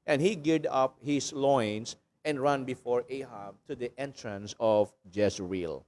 And he geared up his loins and ran before Ahab to the entrance of Jezreel.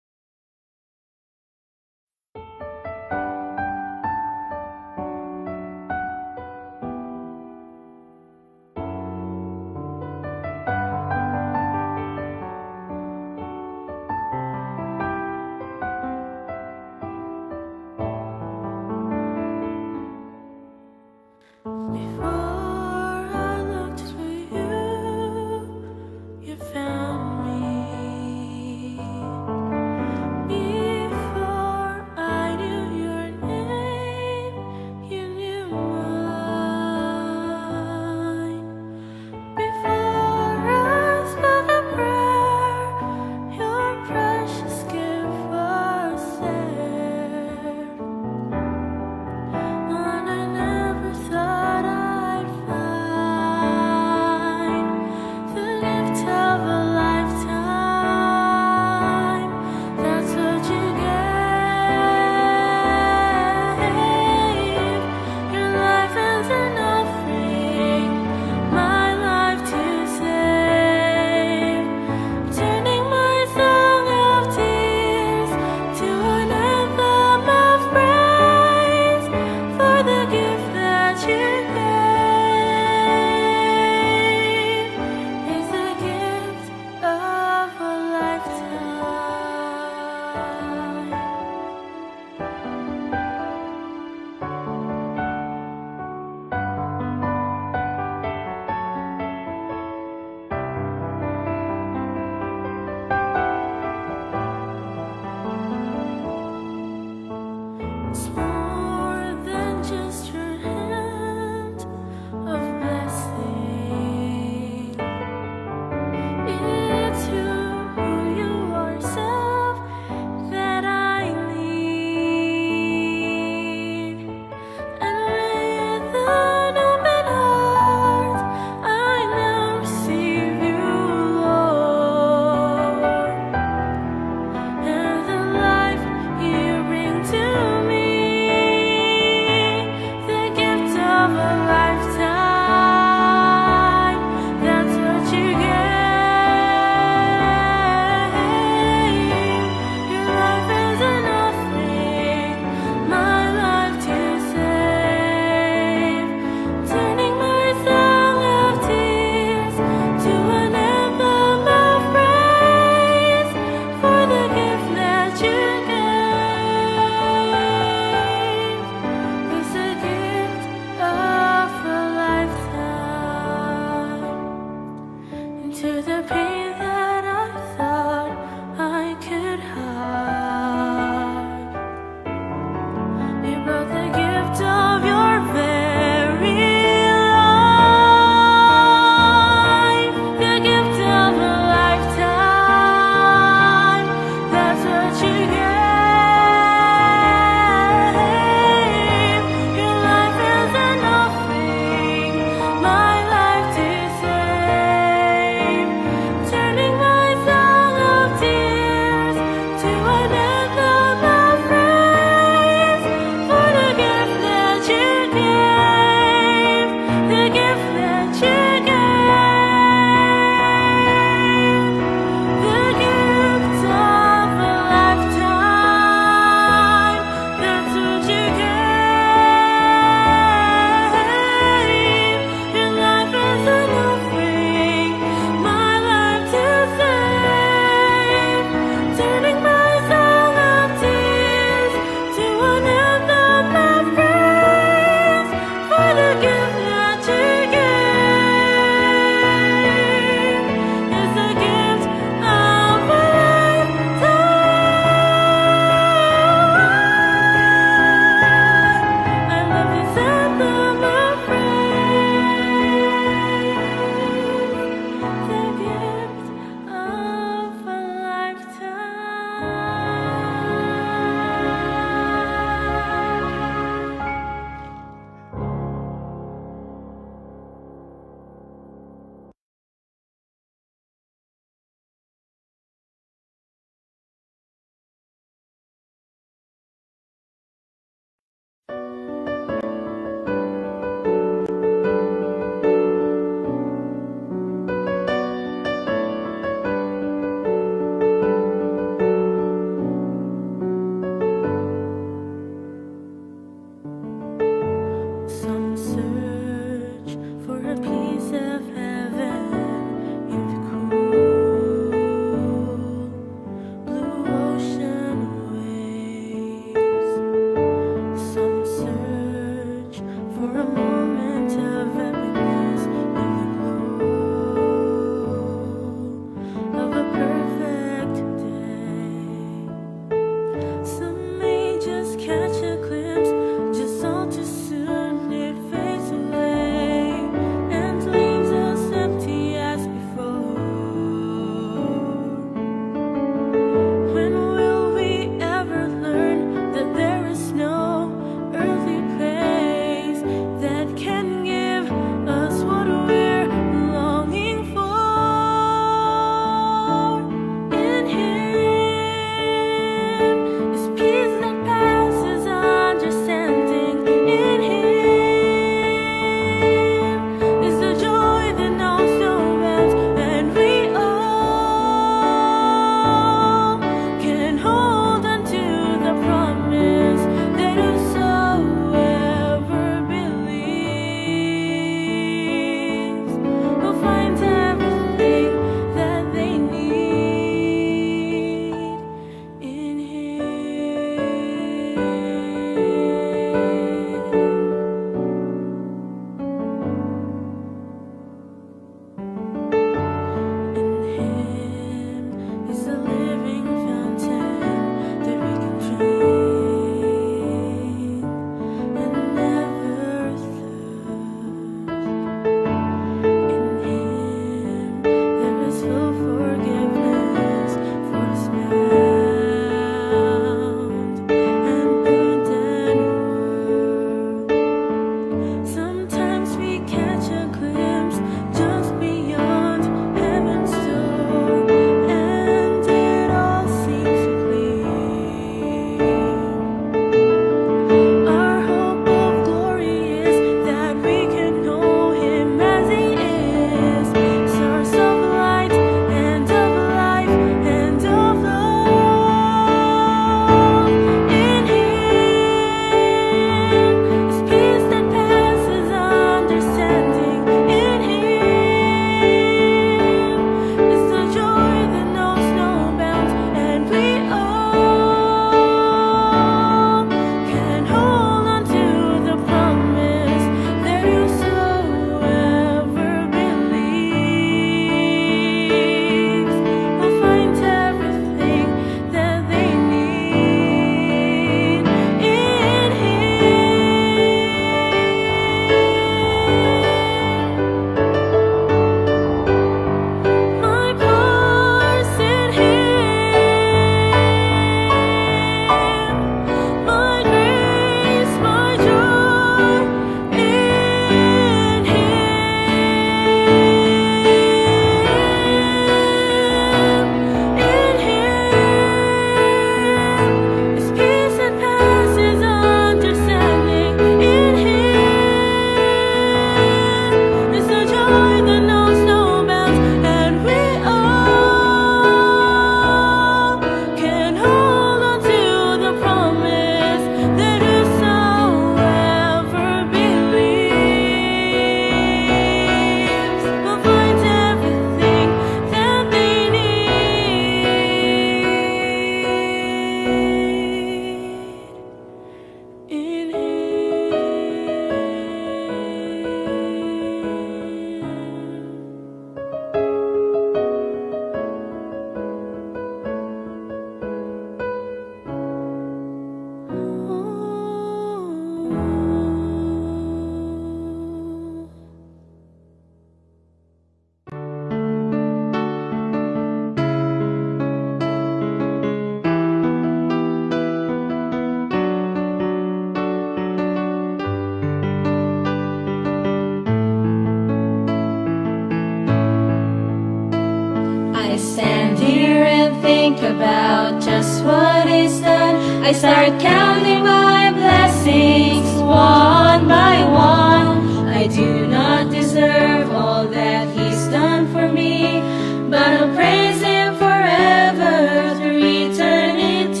think about just what He's done, I start counting my blessings one by one. I do not deserve all that He's done for me, but I'll praise Him forever through eternity.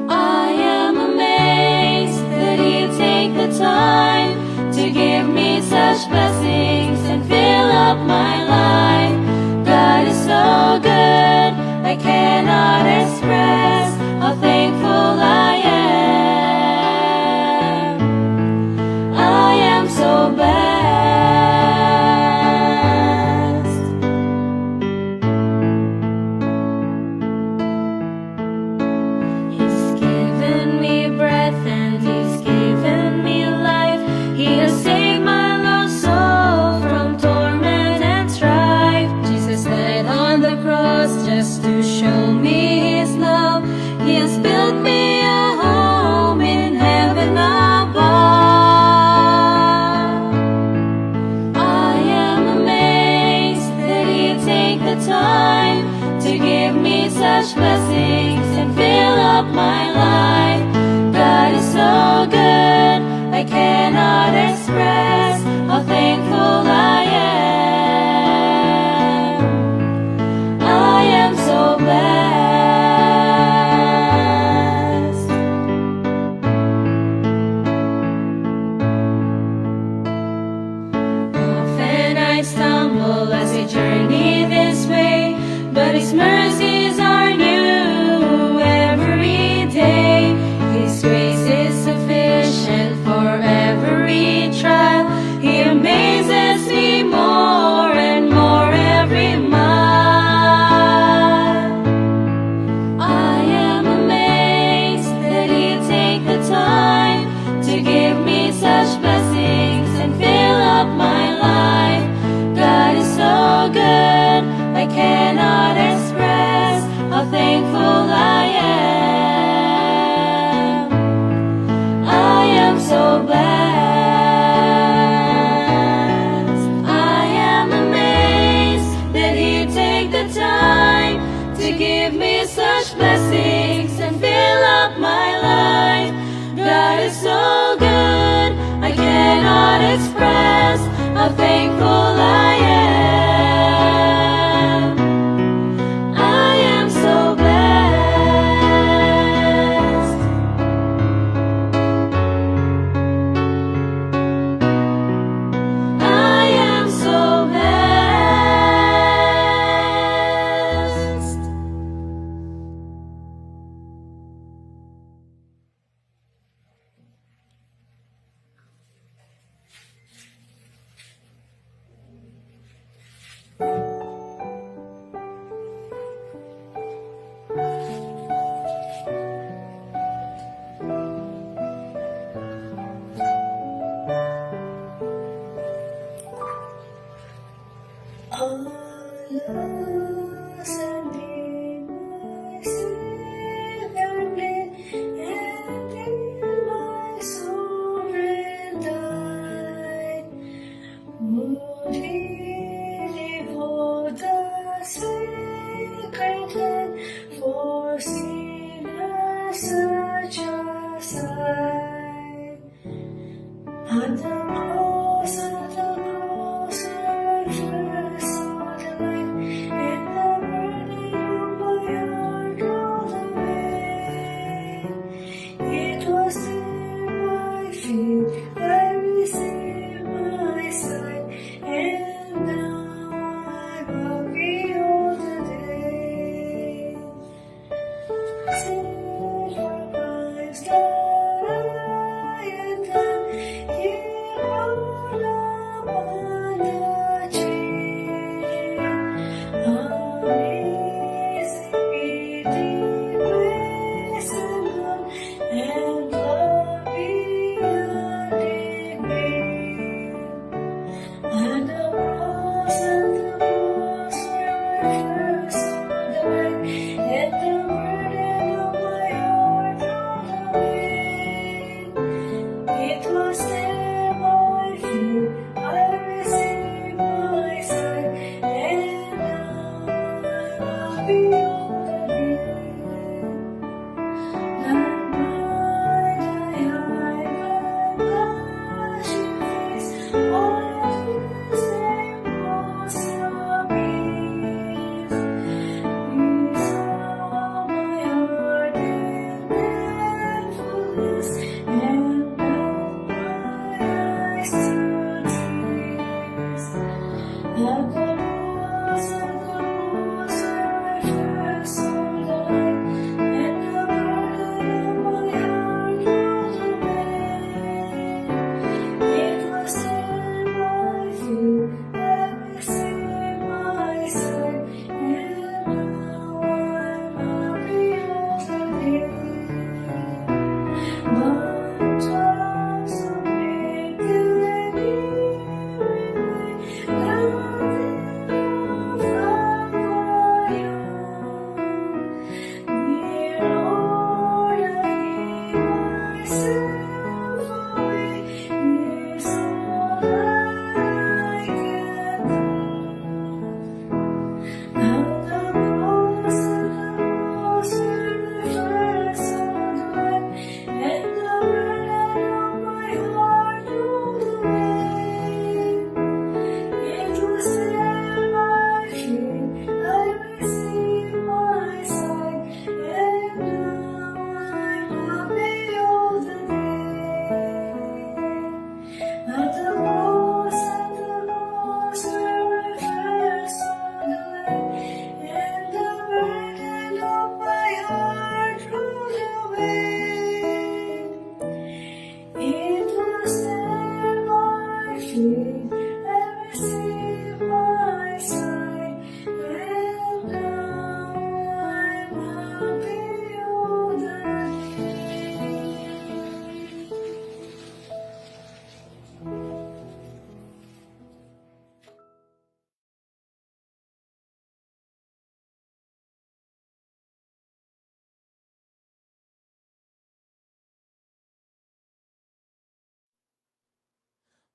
I am amazed that He'd take the time to give me such blessings and fill up my life. God is so good, I cannot express how thankful I am. I am so blessed. He's given me breath and He's given me life. He has saved my lost soul from torment and strife. Jesus died on the cross just to show me His love. He has built me a home in heaven above. I am amazed that He'd take the time to give me such blessings and fill up my life. God is so good, I cannot express how thankful I am. I am so blessed. Often I stumble as I journey this way, but His mercies are new every day. His grace is sufficient for every trial. He amazes me more and more every mile. I am amazed that He'd take the time to give me such blessings and fill up my life. God is so good, I cannot express how thankful I am. I am so blessed. I am amazed that He'd take the time to give me such blessings and fill up my life. God is so good, I cannot express how thankful I am. I am so blessed. I am so blessed. At the cross, I first saw the light.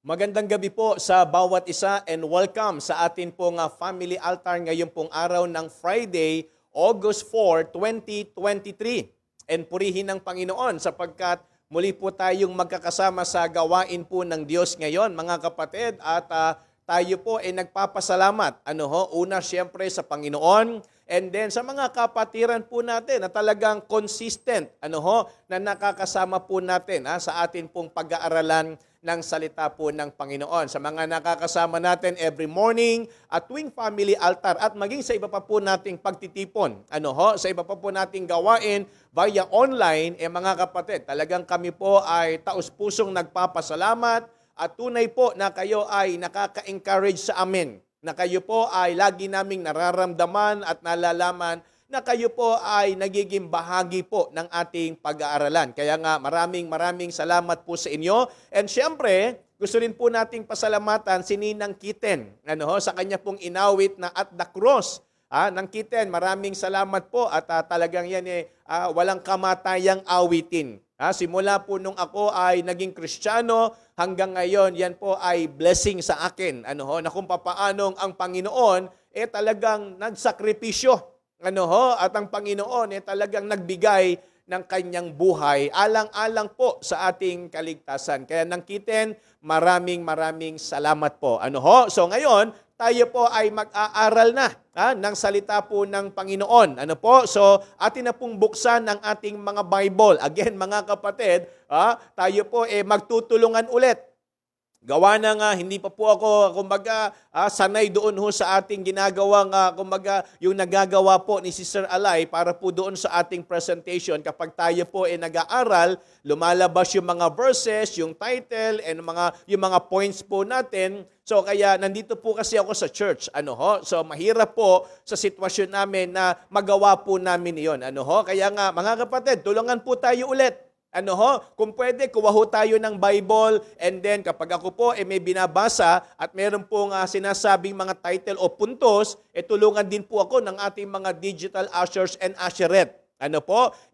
Magandang gabi po sa bawat isa and welcome sa atin pong family altar ngayon pong araw ng Friday, August 4, 2023. And purihin ng Panginoon sapagkat muli po tayong magkakasama sa gawain po ng Diyos ngayon, mga kapatid, at tayo po ay nagpapasalamat. Una siyempre sa Panginoon, and then sa mga kapatiran po natin na talagang consistent, na nakakasama po natin sa atin pong pag-aaralan ng salita po ng Panginoon. Sa mga nakakasama natin every morning at tuwing family altar at maging sa iba pa po nating pagtitipon. Sa iba pa po nating gawain via online, mga kapatid, talagang kami po ay taus-pusong nagpapasalamat at tunay po na kayo ay nakaka-encourage sa amin, na kayo po ay lagi naming nararamdaman at nalalaman na kayo po ay nagiging bahagi po ng ating pag-aaralan. Kaya nga maraming salamat po sa inyo. And syempre, gusto rin po nating pasalamatan si Ninang Kiten sa kanya pong inawit na At the Cross. Nang Kiten, maraming salamat po at talagang yan walang kamatayang awitin. Simula po nung ako ay naging Kristiyano hanggang ngayon, yan po ay blessing sa akin. Na kung papaanong ang Panginoon talagang nagsakripisyo. At ang Panginoon talagang nagbigay ng kanyang buhay alang-alang po sa ating kaligtasan. Kaya nang Kiten, maraming salamat po. So ngayon, tayo po ay mag-aaral na ng salita po ng Panginoon. So atin na pong buksan ang ating mga Bible. Again, mga kapatid, tayo po magtutulungan ulit. Gawa na nga, hindi pa po ako, sanay doon sa ating ginagawang, yung nagagawa po ni Sister Alay para po doon sa ating presentation. Kapag tayo po nag-aaral, lumalabas yung mga verses, yung title, and yung mga points po natin. So kaya nandito po kasi ako sa church. So mahirap po sa sitwasyon namin na magawa po namin iyon. Kaya nga, mga kapatid, tulungan po tayo ulit. Kung pwede, kuha ho tayo ng Bible, and then kapag ako po may binabasa at meron pong sinasabing mga title o puntos, tulungan din po ako ng ating mga digital ushers and usherette.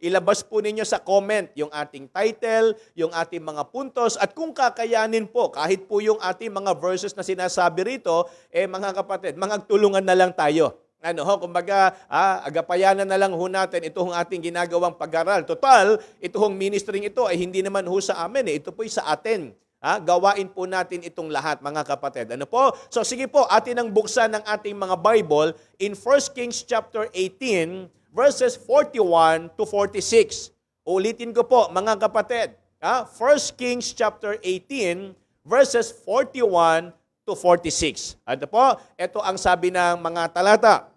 Ilabas po ninyo sa comment yung ating title, yung ating mga puntos, at kung kakayanin po, kahit po yung ating mga verses na sinasabi rito, mga kapatid, magtulungan na lang tayo. Agapayanan na lang ho natin itong ating ginagawang pag-aral. Total, itong ministering ito ay hindi naman ho sa amin. Ito po'y sa atin. Gawain po natin itong lahat, mga kapatid. Ano po? So sige po, atin ang buksan ng ating mga Bible in 1 Kings chapter 18, verses 41 to 46. Ulitin ko po, mga kapatid. 1 Kings chapter 18, verses 41 to 46. Ano po? Ito ang sabi ng mga talata.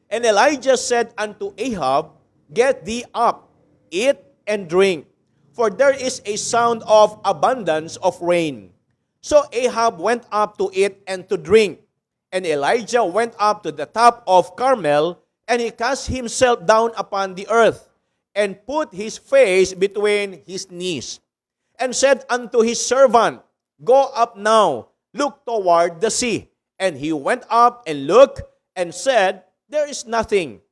And Elijah said unto Ahab, Get thee up, eat and drink, for there is a sound of abundance of rain. So Ahab went up to eat and to drink. And Elijah went up to the top of Carmel, and he cast himself down upon the earth, and put his face between his knees, and said unto his servant, Go up now, look toward the sea. And he went up and looked, and said, There is nothing.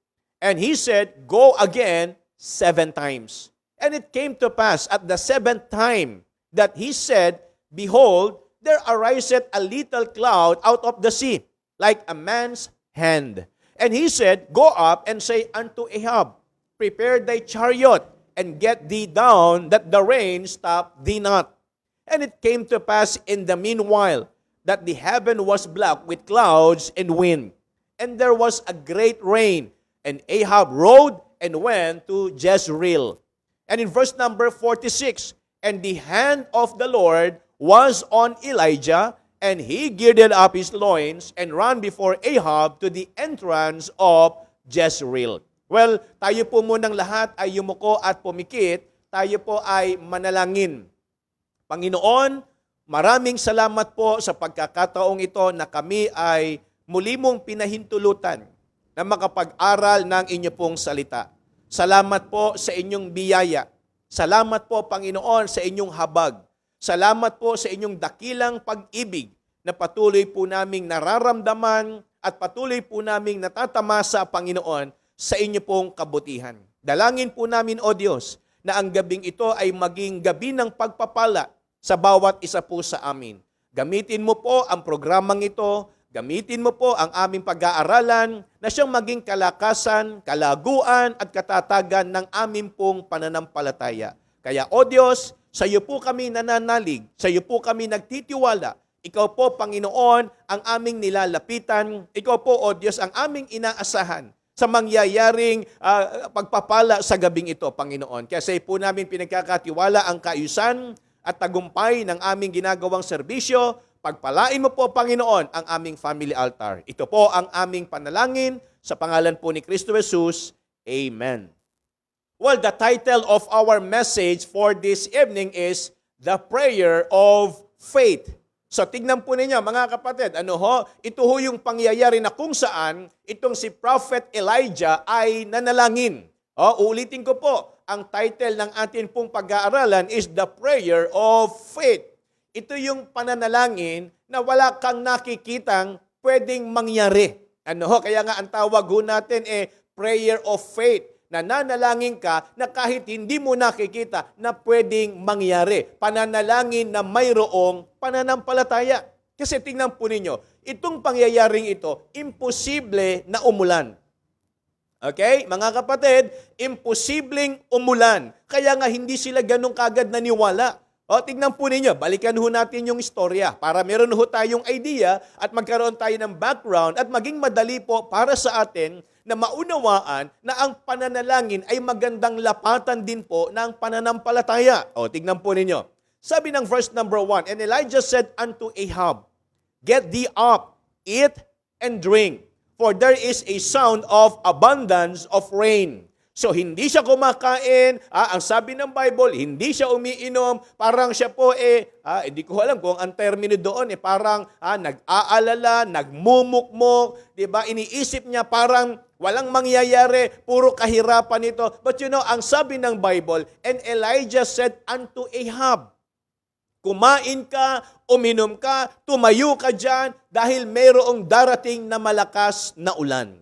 And he said, Go again 7 times. And it came to pass at the 7th time that he said, Behold, there ariseth a little cloud out of the sea, like a man's hand. And he said, Go up and say unto Ahab, Prepare thy chariot, and get thee down, that the rain stop thee not. And it came to pass in the meanwhile, that the heaven was black with clouds and wind, and there was a great rain. And Ahab rode and went to Jezreel. And in verse number 46, And the hand of the Lord was on Elijah, and he girded up his loins, and ran before Ahab to the entrance of Jezreel. Well, tayo po munang lahat ay yumuko at pumikit, tayo po ay manalangin. Panginoon, maraming salamat po sa pagkakataong ito na kami ay muli mong pinahintulutan na makapag-aral ng inyo pong salita. Salamat po sa inyong biyaya. Salamat po, Panginoon, sa inyong habag. Salamat po sa inyong dakilang pag-ibig na patuloy po naming nararamdaman at patuloy po naming natatamasa, Panginoon, sa inyo pong kabutihan. Dalangin po namin, O Diyos, na ang gabing ito ay maging gabi ng pagpapala sa bawat isa po sa amin. Gamitin mo po ang programang ito, gamitin mo po ang aming pag-aaralan na siyang maging kalakasan, kalaguan at katatagan ng aming pong pananampalataya. Kaya, O Diyos, sa iyo po kami nananalig, sa iyo po kami nagtitiwala. Ikaw po, Panginoon, ang aming nilalapitan. Ikaw po, O Diyos, ang aming inaasahan sa mangyayaring pagpapala sa gabing ito, Panginoon. Kasi po namin pinagkakatiwala ang kaayusan at tagumpay ng aming ginagawang serbisyo. Pagpalain mo po, Panginoon, ang aming family altar. Ito po ang aming panalangin sa pangalan po ni Kristo Jesus. Amen. Well, the title of our message for this evening is The Prayer of Faith. So tignan po ninyo, mga kapatid, ito ho yung pangyayari na kung saan itong si Prophet Elijah ay nanalangin. Uulitin ko po, ang title ng atin pong pag-aaralan is The Prayer of Faith. Ito yung pananalangin na wala kang nakikitang pwedeng mangyari. Kaya nga ang tawag ho natin prayer of faith. Na nanalangin ka na kahit hindi mo nakikita na pwedeng mangyari. Pananalangin na mayroong pananampalataya. Kasi tingnan po ninyo, itong pangyayaring ito, imposible na umulan. Okay? Mga kapatid, imposibleng umulan. Kaya nga hindi sila ganun kagad naniwala. Tignan po ninyo, balikan ho natin yung istorya para meron ho tayong idea at magkaroon tayo ng background at maging madali po para sa atin na maunawaan na ang pananalangin ay magandang lapatan din po ng pananampalataya. Tignan po ninyo. Sabi ng verse number 1, And Elijah said unto Ahab, Get thee up, eat and drink, for there is a sound of abundance of rain. So, hindi siya kumakain. Ang sabi ng Bible, hindi siya umiinom. Parang siya po, hindi ko alam kung ang termino doon, parang nag-aalala, nagmumukmok, diba? Iniisip niya parang walang mangyayari, puro kahirapan ito. But ang sabi ng Bible, And Elijah said unto Ahab, Kumain ka, uminom ka, tumayo ka dyan, dahil mayroong darating na malakas na ulan.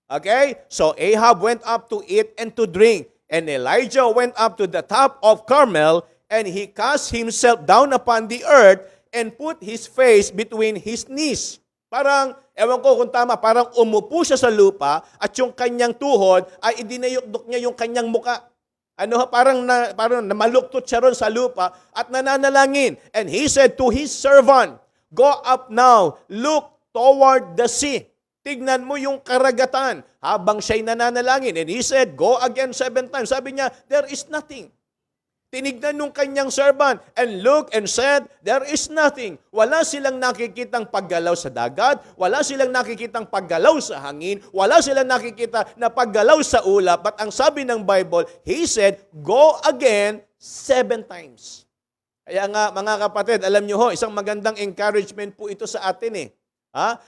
Okay? So Ahab went up to eat and to drink. And Elijah went up to the top of Carmel, and he cast himself down upon the earth and put his face between his knees. Parang, ewan ko kung tama, parang umupo siya sa lupa at yung kanyang tuhod ay idinayukdok niya yung kanyang muka. Parang namaluktot siya ron sa lupa at nananalangin. And he said to his servant, "Go up now, look toward the sea." Tignan mo yung karagatan habang siya'y nananalangin. And he said, "Go again 7 times." Sabi niya, there is nothing. Tinignan nung kanyang servant and look and said, there is nothing. Wala silang nakikitang paggalaw sa dagat, wala silang nakikitang paggalaw sa hangin, wala silang nakikita na paggalaw sa ulap. But ang sabi ng Bible, he said, go again 7 times. Kaya nga mga kapatid, alam nyo ho, isang magandang encouragement po ito sa atin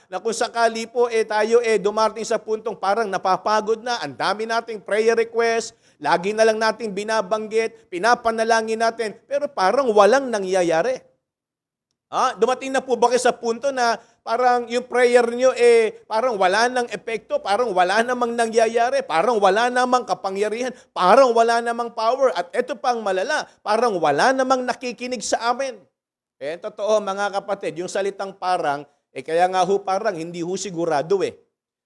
na kung sakali po tayo dumarting sa puntong parang napapagod na, ang dami nating prayer request, lagi na lang nating binabanggit, pinapanalangin natin, pero parang walang nangyayari. Dumating na po ba kayo sa punto na parang yung prayer nyo parang wala nang epekto, parang wala namang nangyayari, parang wala namang kapangyarihan, parang wala namang power, at ito pang malala, parang wala namang nakikinig sa amin. Totoo mga kapatid, yung salitang parang, kaya nga ho parang hindi ho sigurado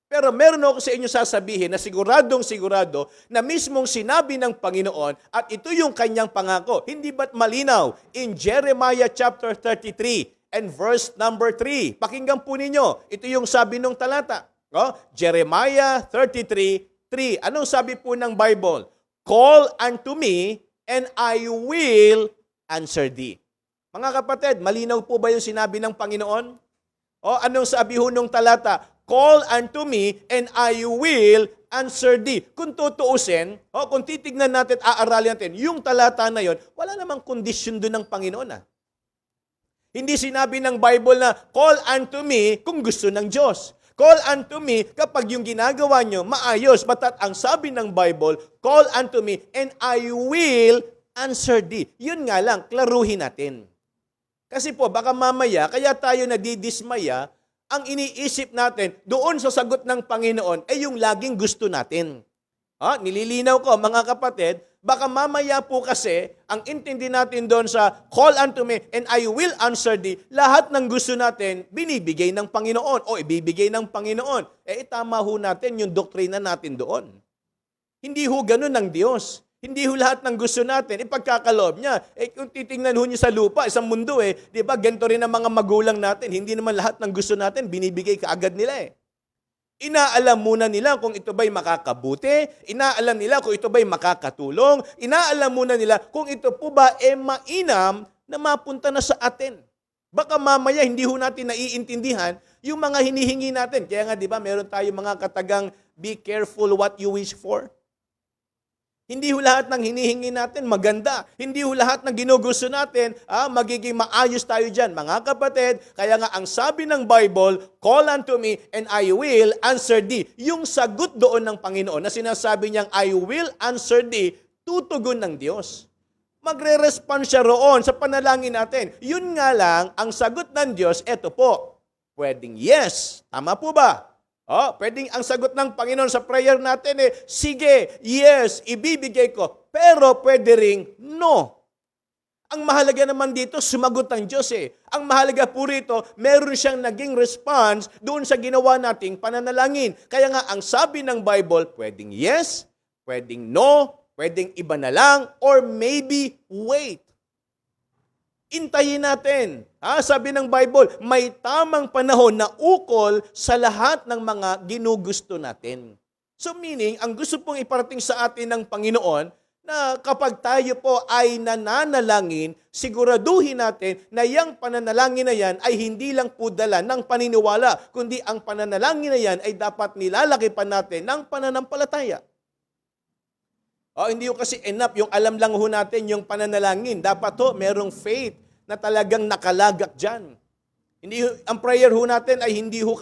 Pero meron ako sa inyo sasabihin na siguradong sigurado na mismong sinabi ng Panginoon at ito yung kanyang pangako. Hindi ba't malinaw? In Jeremiah chapter 33 and verse number 3. Pakinggan po ninyo. Ito yung sabi ng talata. Jeremiah 33:3. Anong sabi po ng Bible? Call unto me and I will answer thee. Mga kapatid, malinaw po ba yung sinabi ng Panginoon? Anong sabi ho nung talata? Call unto me and I will answer thee. Kung tutuusin, kung titignan natin, aaralin natin, yung talata na yon, wala namang kondisyon doon ng Panginoon. Hindi sinabi ng Bible na, call unto me kung gusto ng Diyos. Call unto me kapag yung ginagawa nyo maayos. Batat ang sabi ng Bible, call unto me and I will answer thee. Yun nga lang, klaruhin natin. Kasi po, baka mamaya, kaya tayo nadidismaya, ang iniisip natin doon sa sagot ng Panginoon ay yung laging gusto natin. Nililinaw ko, mga kapatid, baka mamaya po kasi, ang intindi natin doon sa call unto me and I will answer thee, lahat ng gusto natin, binibigay ng Panginoon o ibibigay ng Panginoon. Tama ho natin yung doktrina natin doon. Hindi ho ganun ng Diyos. Hindi ho lahat ng gusto natin, ipagkakaloob niya. Kung titingnan ho niyo sa lupa, isang mundo di ba, ganito rin ang mga magulang natin. Hindi naman lahat ng gusto natin, binibigay kaagad nila Inaalam muna nila kung ito ba'y makakabuti, inaalam nila kung ito ba'y makakatulong, inaalam muna nila kung ito po ba mainam na mapunta na sa atin. Baka mamaya hindi ho natin naiintindihan yung mga hinihingi natin. Kaya nga, di ba, meron tayo mga katagang, be careful what you wish for. Hindi ho lahat ng hinihingi natin maganda. Hindi ho lahat ng ginugusto natin, magiging maayos tayo dyan. Mga kapatid, kaya nga ang sabi ng Bible, call unto me and I will answer thee. Yung sagot doon ng Panginoon na sinasabi niyang I will answer thee, tutugon ng Diyos. Magre-respond siya roon sa panalangin natin. Yun nga lang, ang sagot ng Diyos, eto po, pwedeng yes. Tama po ba? Pwedeng ang sagot ng Panginoon sa prayer natin sige, yes, ibibigay ko. Pero pwede ring no. Ang mahalaga naman dito, sumagot ang Diyos Ang mahalaga po rito, meron siyang naging response doon sa ginawa nating pananalangin. Kaya nga, ang sabi ng Bible, pwedeng yes, pwedeng no, pwedeng iba na lang, or maybe wait. Intayin natin. Sabi ng Bible, may tamang panahon na ukol sa lahat ng mga ginugusto natin. So meaning, ang gusto pong iparating sa atin ng Panginoon, na kapag tayo po ay nananalangin, siguraduhin natin na yung pananalangin na yan ay hindi lang po dala ng paniniwala, kundi ang pananalangin na yan ay dapat nilalaki pa natin ng pananampalataya. Hindi ko kasi enough yung alam lang ho natin yung pananalangin. Dapat merong faith na talagang nakalagak dyan. Ang prayer ho natin ay hindi ho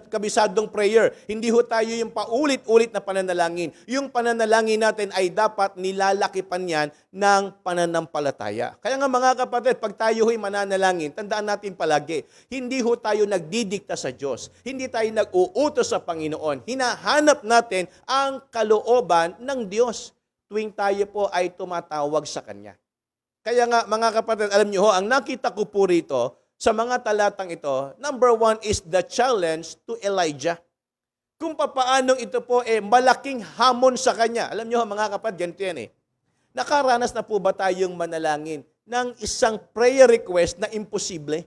kabisadong prayer. Hindi ho tayo yung paulit-ulit na pananalangin. Yung pananalangin natin ay dapat nilalakipan yan ng pananampalataya. Kaya nga mga kapatid, pag tayo ho'y mananalangin, tandaan natin palagi, hindi ho tayo nagdidikta sa Diyos. Hindi tayo nag-uutos sa Panginoon. Hinahanap natin ang kalooban ng Diyos tuwing tayo po ay tumatawag sa Kanya. Kaya nga, mga kapatid, alam niyo ho, ang nakita ko po rito sa mga talatang ito, number 1 is the challenge to Elijah. Kung papaanong ito po malaking hamon sa kanya. Alam niyo ho, mga kapatid, ganito yan Nakaranas na po ba tayong manalangin ng isang prayer request na imposible?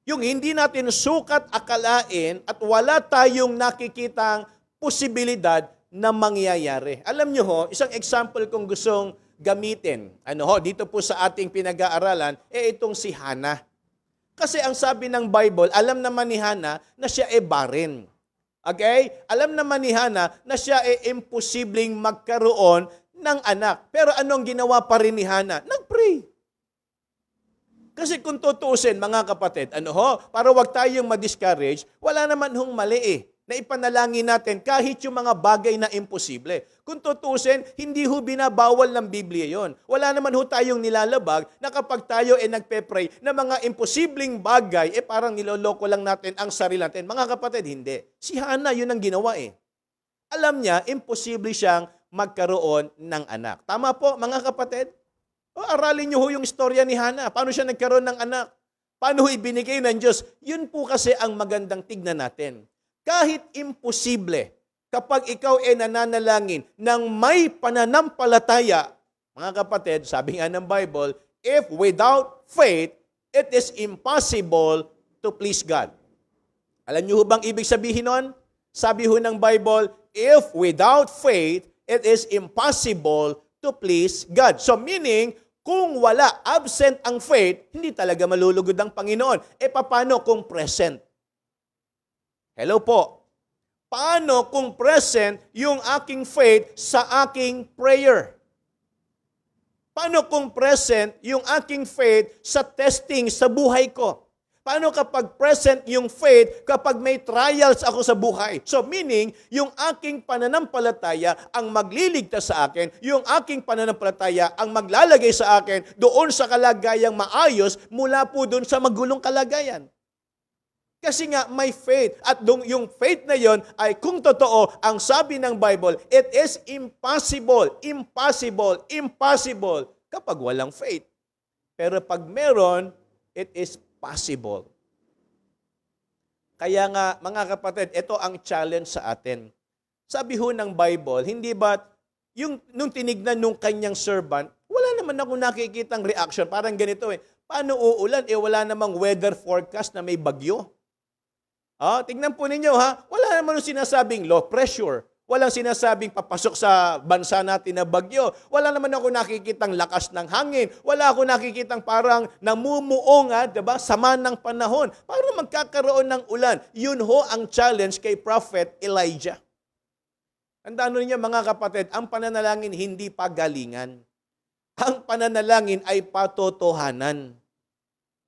Yung hindi natin sukat akalain at wala tayong nakikitang posibilidad na mangyayari. Alam nyo ho, isang example kung gustong gamitin, dito po sa ating pinag-aaralan, itong si Hannah. Kasi ang sabi ng Bible, alam naman ni Hannah na siya barren. Okay? Alam naman ni Hannah na siya imposibleng magkaroon ng anak. Pero anong ginawa pa rin ni Hannah? Nag-pray. Kasi kung tutuusin, mga kapatid, para wag tayong ma-discourage, wala naman hong mali na ipanalangin natin kahit yung mga bagay na imposible. Kung tutusin, hindi ho binabawal ng Biblia yon. Wala naman ho tayong nilalabag na kapag tayo nagpe-pray na mga imposibleng bagay, parang niloloko lang natin ang sarili natin. Mga kapatid, hindi. Si Hannah, yun ang ginawa Alam niya, imposible siyang magkaroon ng anak. Tama po, mga kapatid? Aralin niyo ho yung istorya ni Hannah. Paano siya nagkaroon ng anak? Paano ho ibinigay ng Diyos? Yun po kasi ang magandang tignan natin. Kahit imposible, kapag ikaw nananalangin ng may pananampalataya, mga kapatid, sabi nga ng Bible, if without faith, it is impossible to please God. Alam niyo ho bang ibig sabihin nun? Sabi ho ng Bible, if without faith, it is impossible to please God. So meaning, kung wala, absent ang faith, hindi talaga malulugod ang Panginoon. Paano kung present? Hello po. Paano kung present yung aking faith sa aking prayer? Paano kung present yung aking faith sa testing sa buhay ko? Paano kapag present yung faith kapag may trials ako sa buhay? So meaning, yung aking pananampalataya ang magliligtas sa akin, yung aking pananampalataya ang maglalagay sa akin doon sa kalagayang maayos mula po doon sa magulong kalagayan. Kasi nga may faith at yung faith na yon ay kung totoo, ang sabi ng Bible, it is impossible, impossible, impossible kapag walang faith. Pero pag meron, it is possible. Kaya nga, mga kapatid, ito ang challenge sa atin. Sabi ho ng Bible, hindi ba, nung tinignan nung kanyang servant, wala naman ako nakikitang reaction. Parang ganito paano uulan? Wala namang weather forecast na may bagyo. Tingnan po ninyo wala naman yung sinasabing low pressure. Walang sinasabing papasok sa bansa natin na bagyo. Wala naman ako nakikitang lakas ng hangin. Wala ako nakikitang parang namumuo diba? Sama ng panahon. Paano magkakaroon ng ulan? Yun ho ang challenge kay Prophet Elijah. Tandaan niyo mga kapatid, ang pananalangin hindi pagalingan. Ang pananalangin ay patotohanan.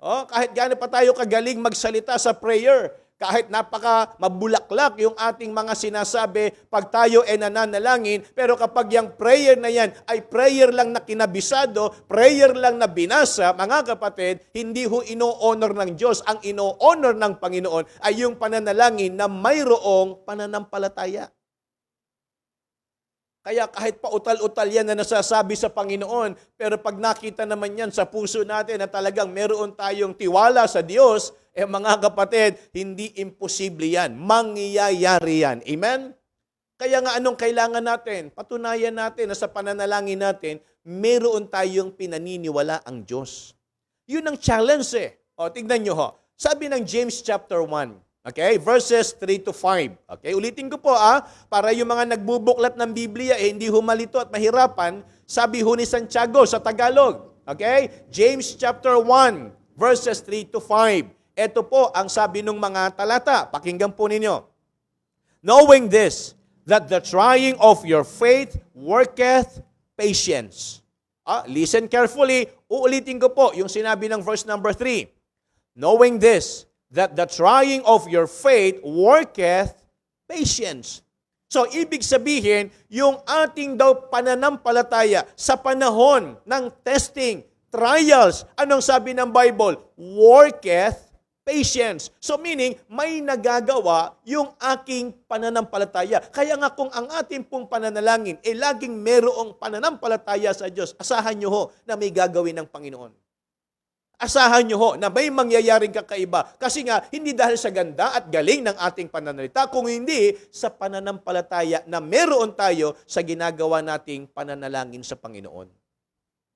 Kahit gaano pa tayo kagaling magsalita sa prayer, kahit napaka mabulaklak yung ating mga sinasabi pag tayo nananalangin, pero kapag yung prayer na yan ay prayer lang na kinabisado, prayer lang na binasa, mga kapatid, hindi ho ino-honor ng Diyos. Ang ino-honor ng Panginoon ay yung pananalangin na mayroong pananampalataya. Kaya kahit pautal-utal yan na nasasabi sa Panginoon, pero pag nakita naman yan sa puso natin na talagang meron tayong tiwala sa Diyos, mga kapatid, hindi imposible yan. Mangyayari yan. Amen? Kaya nga anong kailangan natin? Patunayan natin na sa pananalangin natin, meron tayong pinaniniwala ang Diyos. Yun ang challenge tignan nyo Sabi ng James chapter 1, okay, verses 3 to 5. Okay, ulitin ko po para yung mga nagbubuklat ng Biblia hindi humalito at mahirapan, sabi ho ni Santiago sa Tagalog. Okay? James chapter 1, verses 3 to 5. Ito po ang sabi ng mga talata. Pakinggan po ninyo. Knowing this, that the trying of your faith worketh patience. Listen carefully. Uulitin ko po yung sinabi ng verse number 3. Knowing this, that the trying of your faith worketh patience. So, ibig sabihin, yung ating daw pananampalataya sa panahon ng testing, trials, anong sabi ng Bible? Worketh patience. So meaning, may nagagawa yung aking pananampalataya. Kaya nga kung ang ating pong pananalangin laging merong pananampalataya sa Diyos, asahan nyo na may gagawin ng Panginoon. Asahan nyo ho na may mangyayaring kakaiba. Kasi nga, hindi dahil sa ganda at galing ng ating pananalita, kung hindi sa pananampalataya na meron tayo sa ginagawa nating pananalangin sa Panginoon.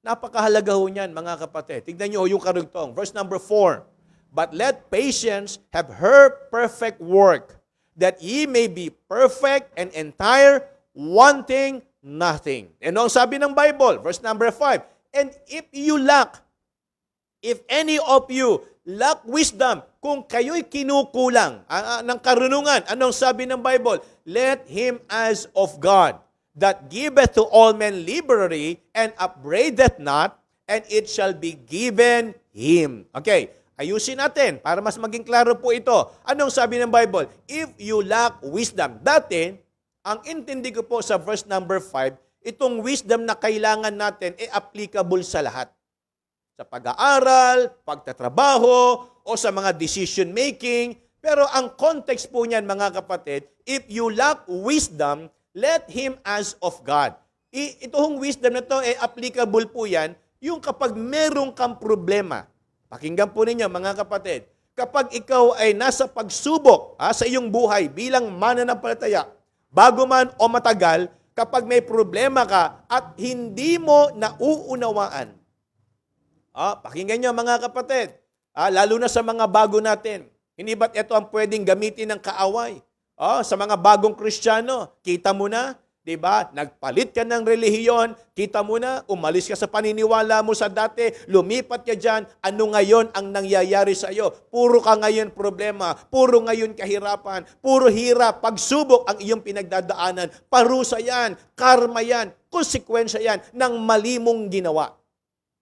Napakahalaga ho niyan, mga kapatid. Tignan nyo yung karugtong. Verse number 4. But let patience have her perfect work, that ye may be perfect and entire, wanting nothing. And ang sabi ng Bible, verse number 5, and if any of you lack wisdom, kung kayo'y kinukulang ng karunungan, anong sabi ng Bible? Let him ask of God, that giveth to all men liberally, and upbraideth not, and it shall be given him. Okay, ayusin natin para mas maging klaro po ito. Anong sabi ng Bible? If you lack wisdom. Dati, ang intindi ko po sa verse number 5, itong wisdom na kailangan natin ay applicable sa lahat. Sa pag-aaral, pagtatrabaho, o sa mga decision making. Pero ang context po niyan, mga kapatid, if you lack wisdom, let him ask of God. Itong wisdom na to ay applicable po yan, yung kapag merong kang problema. Pakinggan po ninyo, mga kapatid, kapag ikaw ay nasa pagsubok sa iyong buhay bilang mananampalataya, bago man o matagal, kapag may problema ka at hindi mo nauunawaan, pakinggan nyo, mga kapatid, lalo na sa mga bago natin, hindi ba't ito ang pwedeng gamitin ng kaaway? Sa mga bagong Kristiyano, kita mo na, di ba? Nagpalit ka ng relihiyon, kita mo na, umalis ka sa paniniwala mo sa dati, lumipat ka dyan, ano ngayon ang nangyayari sa iyo? Puro ka ngayon problema, puro ngayon kahirapan, puro hirap, pagsubok ang iyong pinagdadaanan, parusa yan, karma yan, konsekwensya yan ng mali mong ginawa.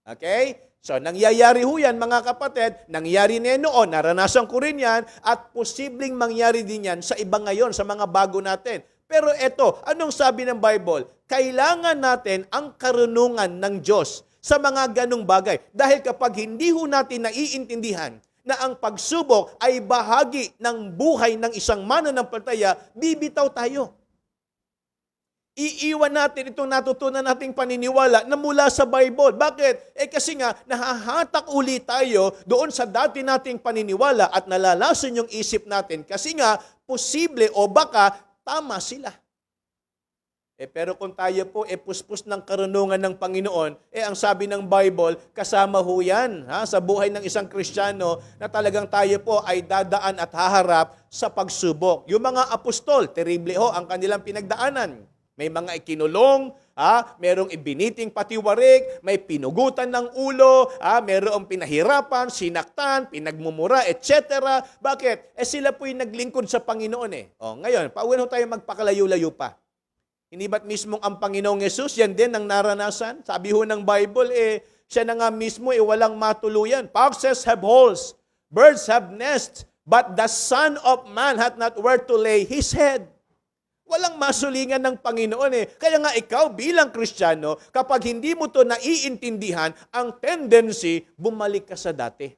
Okay? So, nangyayari ho yan, mga kapatid, nangyari na noon, naranasan ko rin yan, at posibleng mangyari din yan sa iba ngayon, sa mga bago natin. Pero eto, anong sabi ng Bible? Kailangan natin ang karunungan ng Diyos sa mga ganong bagay. Dahil kapag hindi ho natin naiintindihan na ang pagsubok ay bahagi ng buhay ng isang mananampalataya, bibitaw tayo. Iiwan natin itong natutunan nating paniniwala na mula sa Bible. Bakit? Kasi nga, nahahatak uli tayo doon sa dati nating paniniwala at nalalason yung isip natin kasi nga, posible o baka tama sila. Pero kung tayo po puspos ng karunungan ng Panginoon, ang sabi ng Bible, kasama ho yan sa buhay ng isang Kristiyano na talagang tayo po ay dadaan at haharap sa pagsubok. Yung mga apostol, terrible ho ang kanilang pinagdaanan. May mga ikinulong, merong ibiniting patiwarik, may pinugutan ng ulo, merong pinahirapan, sinaktan, pinagmumura, etc. Bakit? Sila po'y naglingkod sa Panginoon . Ngayon, pauwi tayo magpakalayo-layo pa. Hindi ba't mismong ang Panginoong Yesus, yan din ang naranasan? Sabi ho ng Bible, siya na nga mismo, walang matuluyan. Foxes have holes, birds have nests, but the Son of Man hath not where to lay his head. Walang masulingan ng Panginoon . Kaya nga ikaw bilang Kristiyano, kapag hindi mo to naiintindihan, ang tendency, bumalik ka sa dati.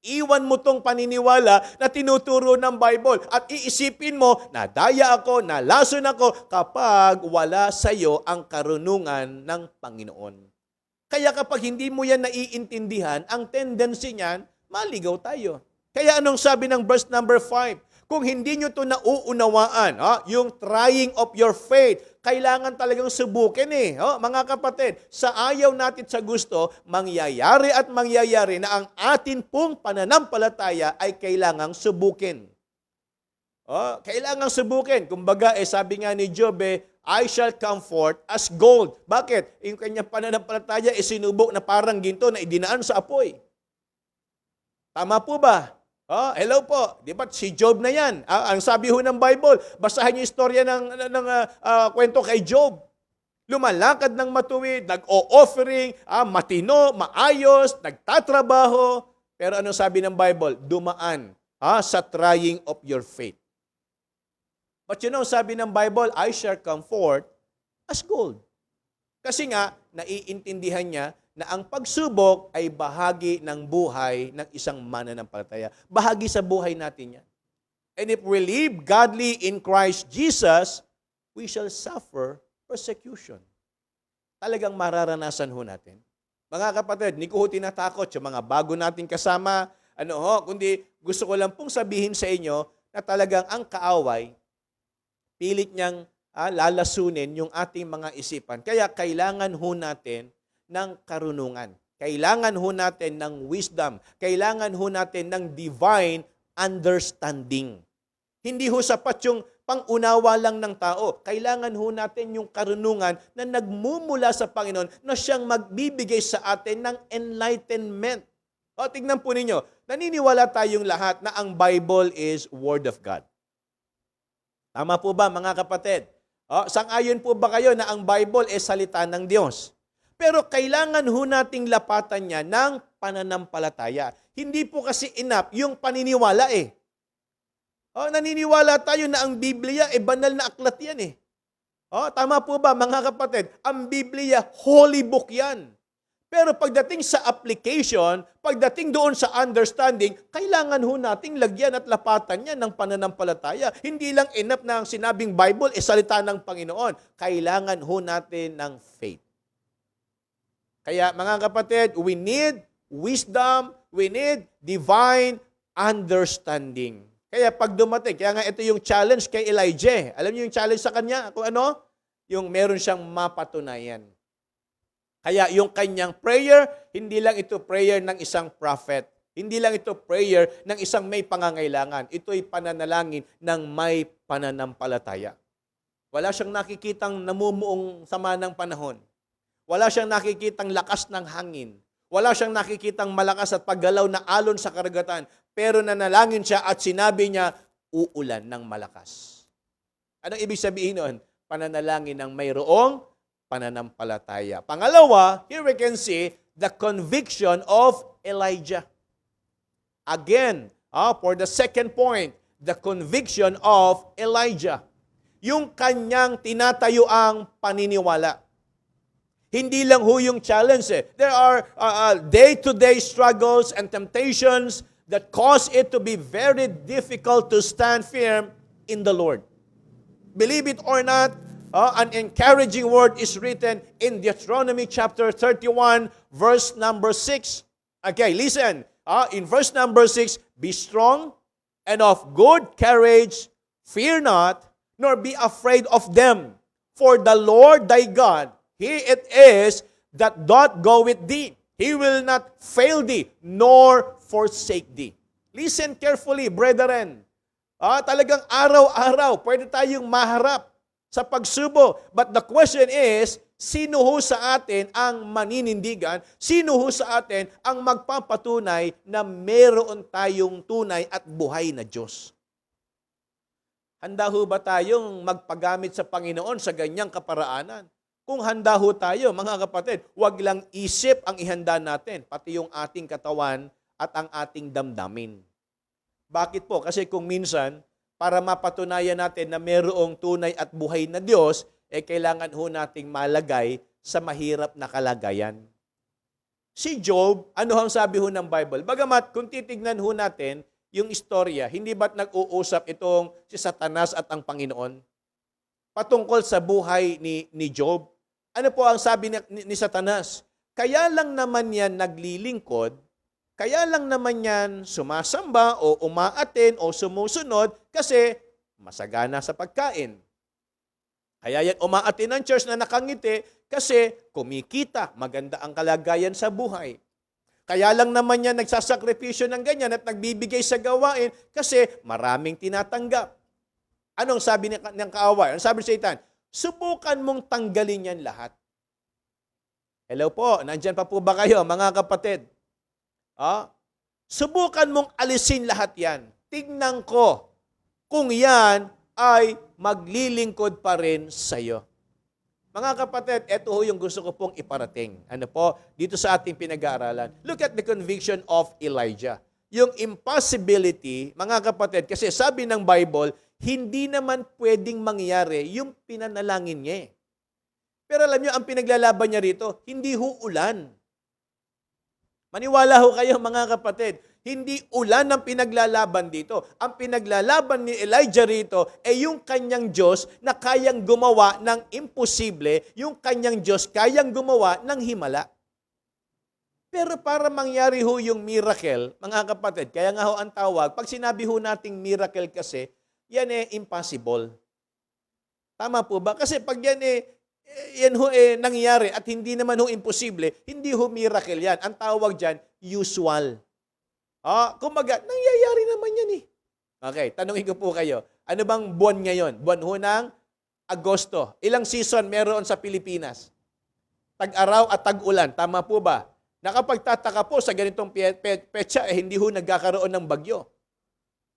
Iwan mo tong paniniwala na tinuturo ng Bible at iisipin mo, nadaya ako, nalason ako kapag wala sa iyo ang karunungan ng Panginoon. Kaya kapag hindi mo yan naiintindihan, ang tendency niyan, maligaw tayo. Kaya anong sabi ng verse number 5? Kung hindi nyo ito nauunawaan, yung trying of your faith, kailangan talagang subukin . Mga kapatid, sa ayaw natin sa gusto, mangyayari at mangyayari na ang atin pong pananampalataya ay kailangang subukin. Kailangang subukin. Kumbaga, sabi nga ni Job, I shall come forth as gold. Bakit? Yung kanyang pananampalataya sinubok na parang ginto na idinaan sa apoy. Tama po ba? Hello po. Di ba si Job na yan? Ang sabi ho ng Bible, basahin niyo istorya ng kwento kay Job. Lumalakad ng matuwid, nag-o-offering, matino, maayos, nagtatrabaho. Pero anong sabi ng Bible? Dumaan sa trying of your faith. But sabi ng Bible, I shall come forth as gold. Kasi nga, naiintindihan niya na ang pagsubok ay bahagi ng buhay ng isang mananampalataya. Bahagi sa buhay natin yan. And if we live godly in Christ Jesus, we shall suffer persecution. Talagang mararanasan ho natin. Mga kapatid, hindi ko ho tinatakot yung mga bago nating kasama, kundi gusto ko lang pong sabihin sa inyo na talagang ang kaaway, pilit niyang lalasunin yung ating mga isipan. Kaya kailangan ho natin ng karunungan. Kailangan ho natin ng wisdom. Kailangan ho natin ng divine understanding. Hindi ho sapat yung pang-unawa lang ng tao. Kailangan ho natin yung karunungan na nagmumula sa Panginoon na siyang magbibigay sa atin ng enlightenment. Tignan po ninyo, naniniwala tayong lahat na ang Bible is Word of God. Tama po ba mga kapatid? Sang-ayon po ba kayo na ang Bible ay salita ng Diyos? Pero kailangan ho nating lapatan niya ng pananampalataya. Hindi po kasi enough yung paniniwala eh. Naniniwala tayo na ang Biblia banal na aklat yan eh. Tama po ba mga kapatid? Ang Biblia, holy book yan. Pero pagdating sa application, pagdating doon sa understanding, kailangan ho nating lagyan at lapatan niya ng pananampalataya. Hindi lang enough na ang sinabing Bible salita ng Panginoon. Kailangan ho natin ng faith. Kaya mga kapatid, we need wisdom, we need divine understanding. Kaya pag dumating, kaya nga ito yung challenge kay Elijah. Alam niyo yung challenge sa kanya? Kung ano? Yung meron siyang mapatunayan. Kaya yung kanyang prayer, hindi lang ito prayer ng isang prophet. Hindi lang ito prayer ng isang may pangangailangan. Ito'y pananalangin ng may pananampalataya. Wala siyang nakikitang namumuong sama ng panahon. Wala siyang nakikitang lakas ng hangin. Wala siyang nakikitang malakas at paggalaw na alon sa karagatan. Pero nanalangin siya at sinabi niya, uulan ng malakas. Anong ibig sabihin nun? Pananalangin ng mayroong pananampalataya. Pangalawa, here we can see the conviction of Elijah. Again, for the second point, the conviction of Elijah. Yung kanyang tinatayuang paniniwala. Hindi lang ho yung challenge eh. There are day-to-day struggles and temptations that cause it to be very difficult to stand firm in the Lord. Believe it or not, an encouraging word is written in Deuteronomy chapter 31, verse number 6. Okay, listen. In verse number 6, be strong and of good courage, fear not, nor be afraid of them. For the Lord thy God, He it is that doth go with thee. He will not fail thee, nor forsake thee. Listen carefully, brethren. Talagang araw-araw, pwede tayong maharap sa pagsubo. But the question is, sino ho sa atin ang maninindigan? Sino ho sa atin ang magpapatunay na meron tayong tunay at buhay na Diyos? Handa ho ba tayong magpagamit sa Panginoon sa ganyang kaparaanan? Kung handa ho tayo, mga kapatid, huwag lang isip ang ihanda natin, pati yung ating katawan at ang ating damdamin. Bakit po? Kasi kung minsan, para mapatunayan natin na mayroong tunay at buhay na Diyos, kailangan ho nating malagay sa mahirap na kalagayan. Si Job, ano ang sabi ho ng Bible? Bagamat kung titignan ho natin yung istorya, hindi ba't nag-uusap itong si Satanas at ang Panginoon? Patungkol sa buhay ni Job. Ano po ang sabi ni Satanas? Kaya lang naman yan naglilingkod, kaya lang naman yan sumasamba o umaaten o sumusunod kasi masagana sa pagkain. Kaya yan umaaten ng church na nakangiti kasi kumikita, maganda ang kalagayan sa buhay. Kaya lang naman yan nagsasakripisyo ng ganyan at nagbibigay sa gawain kasi maraming tinatanggap. Anong sabi ng kaaway? Anong sabi ni Satan? Subukan mong tanggalin yan lahat. Hello po, nandyan pa po ba kayo mga kapatid? Subukan mong alisin lahat yan. Tignan ko kung yan ay maglilingkod pa rin sa iyo. Mga kapatid, ito ho yung gusto ko pong iparating. Ano po? Dito sa ating pinag-aaralan. Look at the conviction of Elijah. Yung impossibility, mga kapatid, kasi sabi ng Bible, hindi naman pwedeng mangyari yung pinanalangin niya. Pero alam niyo, ang pinaglalaban niya rito, hindi ho ulan. Maniwala ho kayo mga kapatid, hindi ulan ang pinaglalaban dito. Ang pinaglalaban ni Elijah rito ay yung kanyang Diyos na kayang gumawa ng imposible, yung kanyang Diyos kayang gumawa ng himala. Pero para mangyari ho yung miracle, mga kapatid, kaya nga ho ang tawag, pag sinabi ho nating miracle kasi, yan impossible. Tama po ba? Kasi pag yan ho nangyari at hindi naman ho imposible, hindi ho miracle yan. Ang tawag dyan, usual. Kumaga, nangyayari naman yan eh. Okay, tanungin ko po kayo, ano bang buwan ngayon? Buwan ho ng Agosto. Ilang season meron sa Pilipinas? Tag-araw at tag-ulan. Tama po ba? Nakapagtataka po sa ganitong petsa, hindi ho nagkakaroon ng bagyo.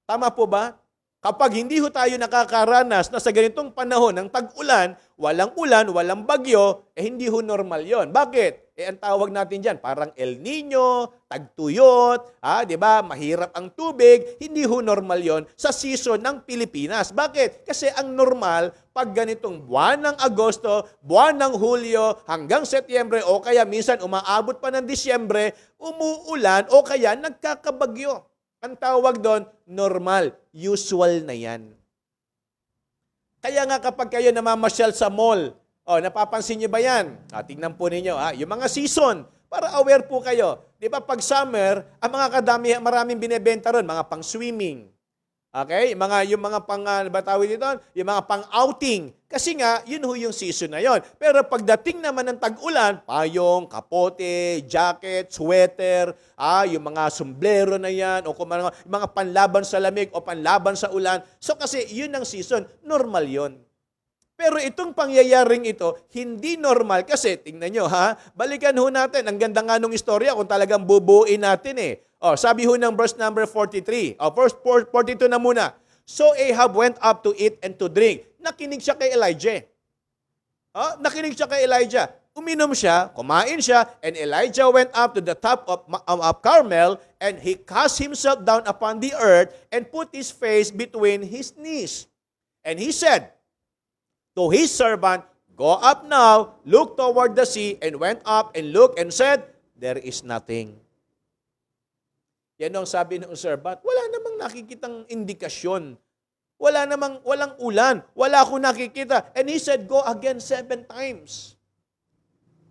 Tama po ba? Kapag hindi ho tayo nakakaranas na sa ganitong panahon ng tag-ulan, walang bagyo, hindi ho normal yon. Bakit? Ang tawag natin dyan, parang El Nino, tagtuyot, di ba? Mahirap ang tubig, hindi ho normal yon sa season ng Pilipinas. Bakit? Kasi ang normal, pag ganitong buwan ng Agosto, buwan ng Hulyo, hanggang Setyembre, o kaya minsan umaabot pa ng Disyembre, umuulan o kaya nagkakabagyo. Ang tawag doon, normal, usual na yan. Kaya nga kapag kayo namamasyal sa mall, napapansin niyo ba yan? Tingnan po ninyo, yung mga season, para aware po kayo. Di ba pag summer, ang mga maraming binebenta ron, mga pang-swimming. Okay? Yung mga pang, tawag dito? Yung mga pang-outing. Kasi nga, yun ho yung season na yon. Pero pagdating naman ng tag-ulan, payong, kapote, jacket, sweater, yung mga sombrero na yan, o yung mga panlaban sa lamig o panlaban sa ulan. So kasi yun ang season, normal yon. Pero itong pangyayaring ito, hindi normal kasi, tingnan nyo balikan ho natin, ang ganda nga nung istorya kung talagang bubuuin natin sabi ho ng verse number 43. Verse 42 na muna. So Ahab went up to eat and to drink. Nakinig siya kay Elijah. Nakinig siya kay Elijah. Uminom siya, kumain siya, and Elijah went up to the top of Carmel, and he cast himself down upon the earth and put his face between his knees. And he said to his servant, "Go up now, look toward the sea," and went up and looked and said, "There is nothing." Yan ang sabi ng servant, wala namang nakikitang indikasyon. Walang ulan. Wala akong nakikita. And he said, "Go again 7 times.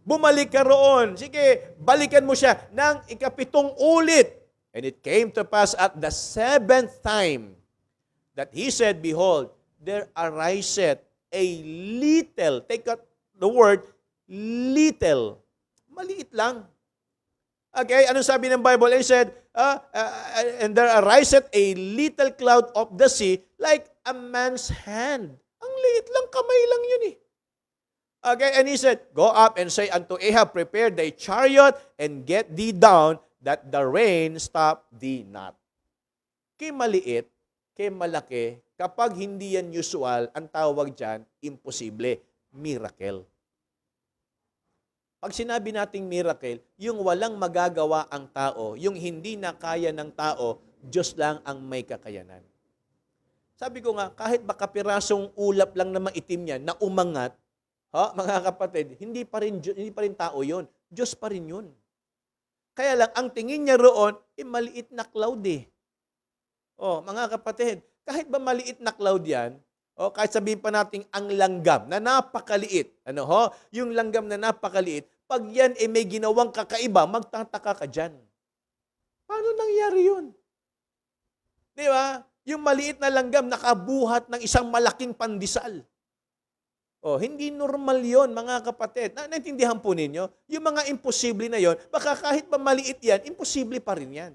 Bumalik ka roon. Sige, balikan mo siya ng 7 ulit. And it came to pass at the 7th time that he said, "Behold, there ariseth a little," take out the word, little. Maliit lang. Okay, anong sabi ng Bible? And he said, and there ariseth a little cloud of the sea like a man's hand. Ang liit lang, kamay lang yun eh. Okay, and he said, "Go up and say unto Ahab, prepare thy chariot and get thee down, that the rain stop thee not." Kay maliit, kay malaki, kapag hindi yan usual, ang tawag dyan, imposible, miracle. Pag sinabi nating miracle, yung walang magagawa ang tao, yung hindi na kaya ng tao, Diyos lang ang may kakayanan. Sabi ko nga, kahit baka pirasong ulap lang na maitim yan, na umangat, mga kapatid, hindi pa rin tao yon, Diyos pa rin yun. Kaya lang, ang tingin niya roon, maliit na cloud eh. Mga kapatid, kahit ba maliit na cloud yan, kahit sabihin pa natin ang langgam na napakaliit, yung langgam na napakaliit, pag yan may ginawang kakaiba, magtataka ka dyan. Paano nangyari yun? Di ba? Yung maliit na langgam nakabuhat ng isang malaking pandesal. Hindi normal yon, mga kapatid. Naintindihan po ninyo? Yung mga imposible na yon, baka kahit pa maliit yan, imposible pa rin yan.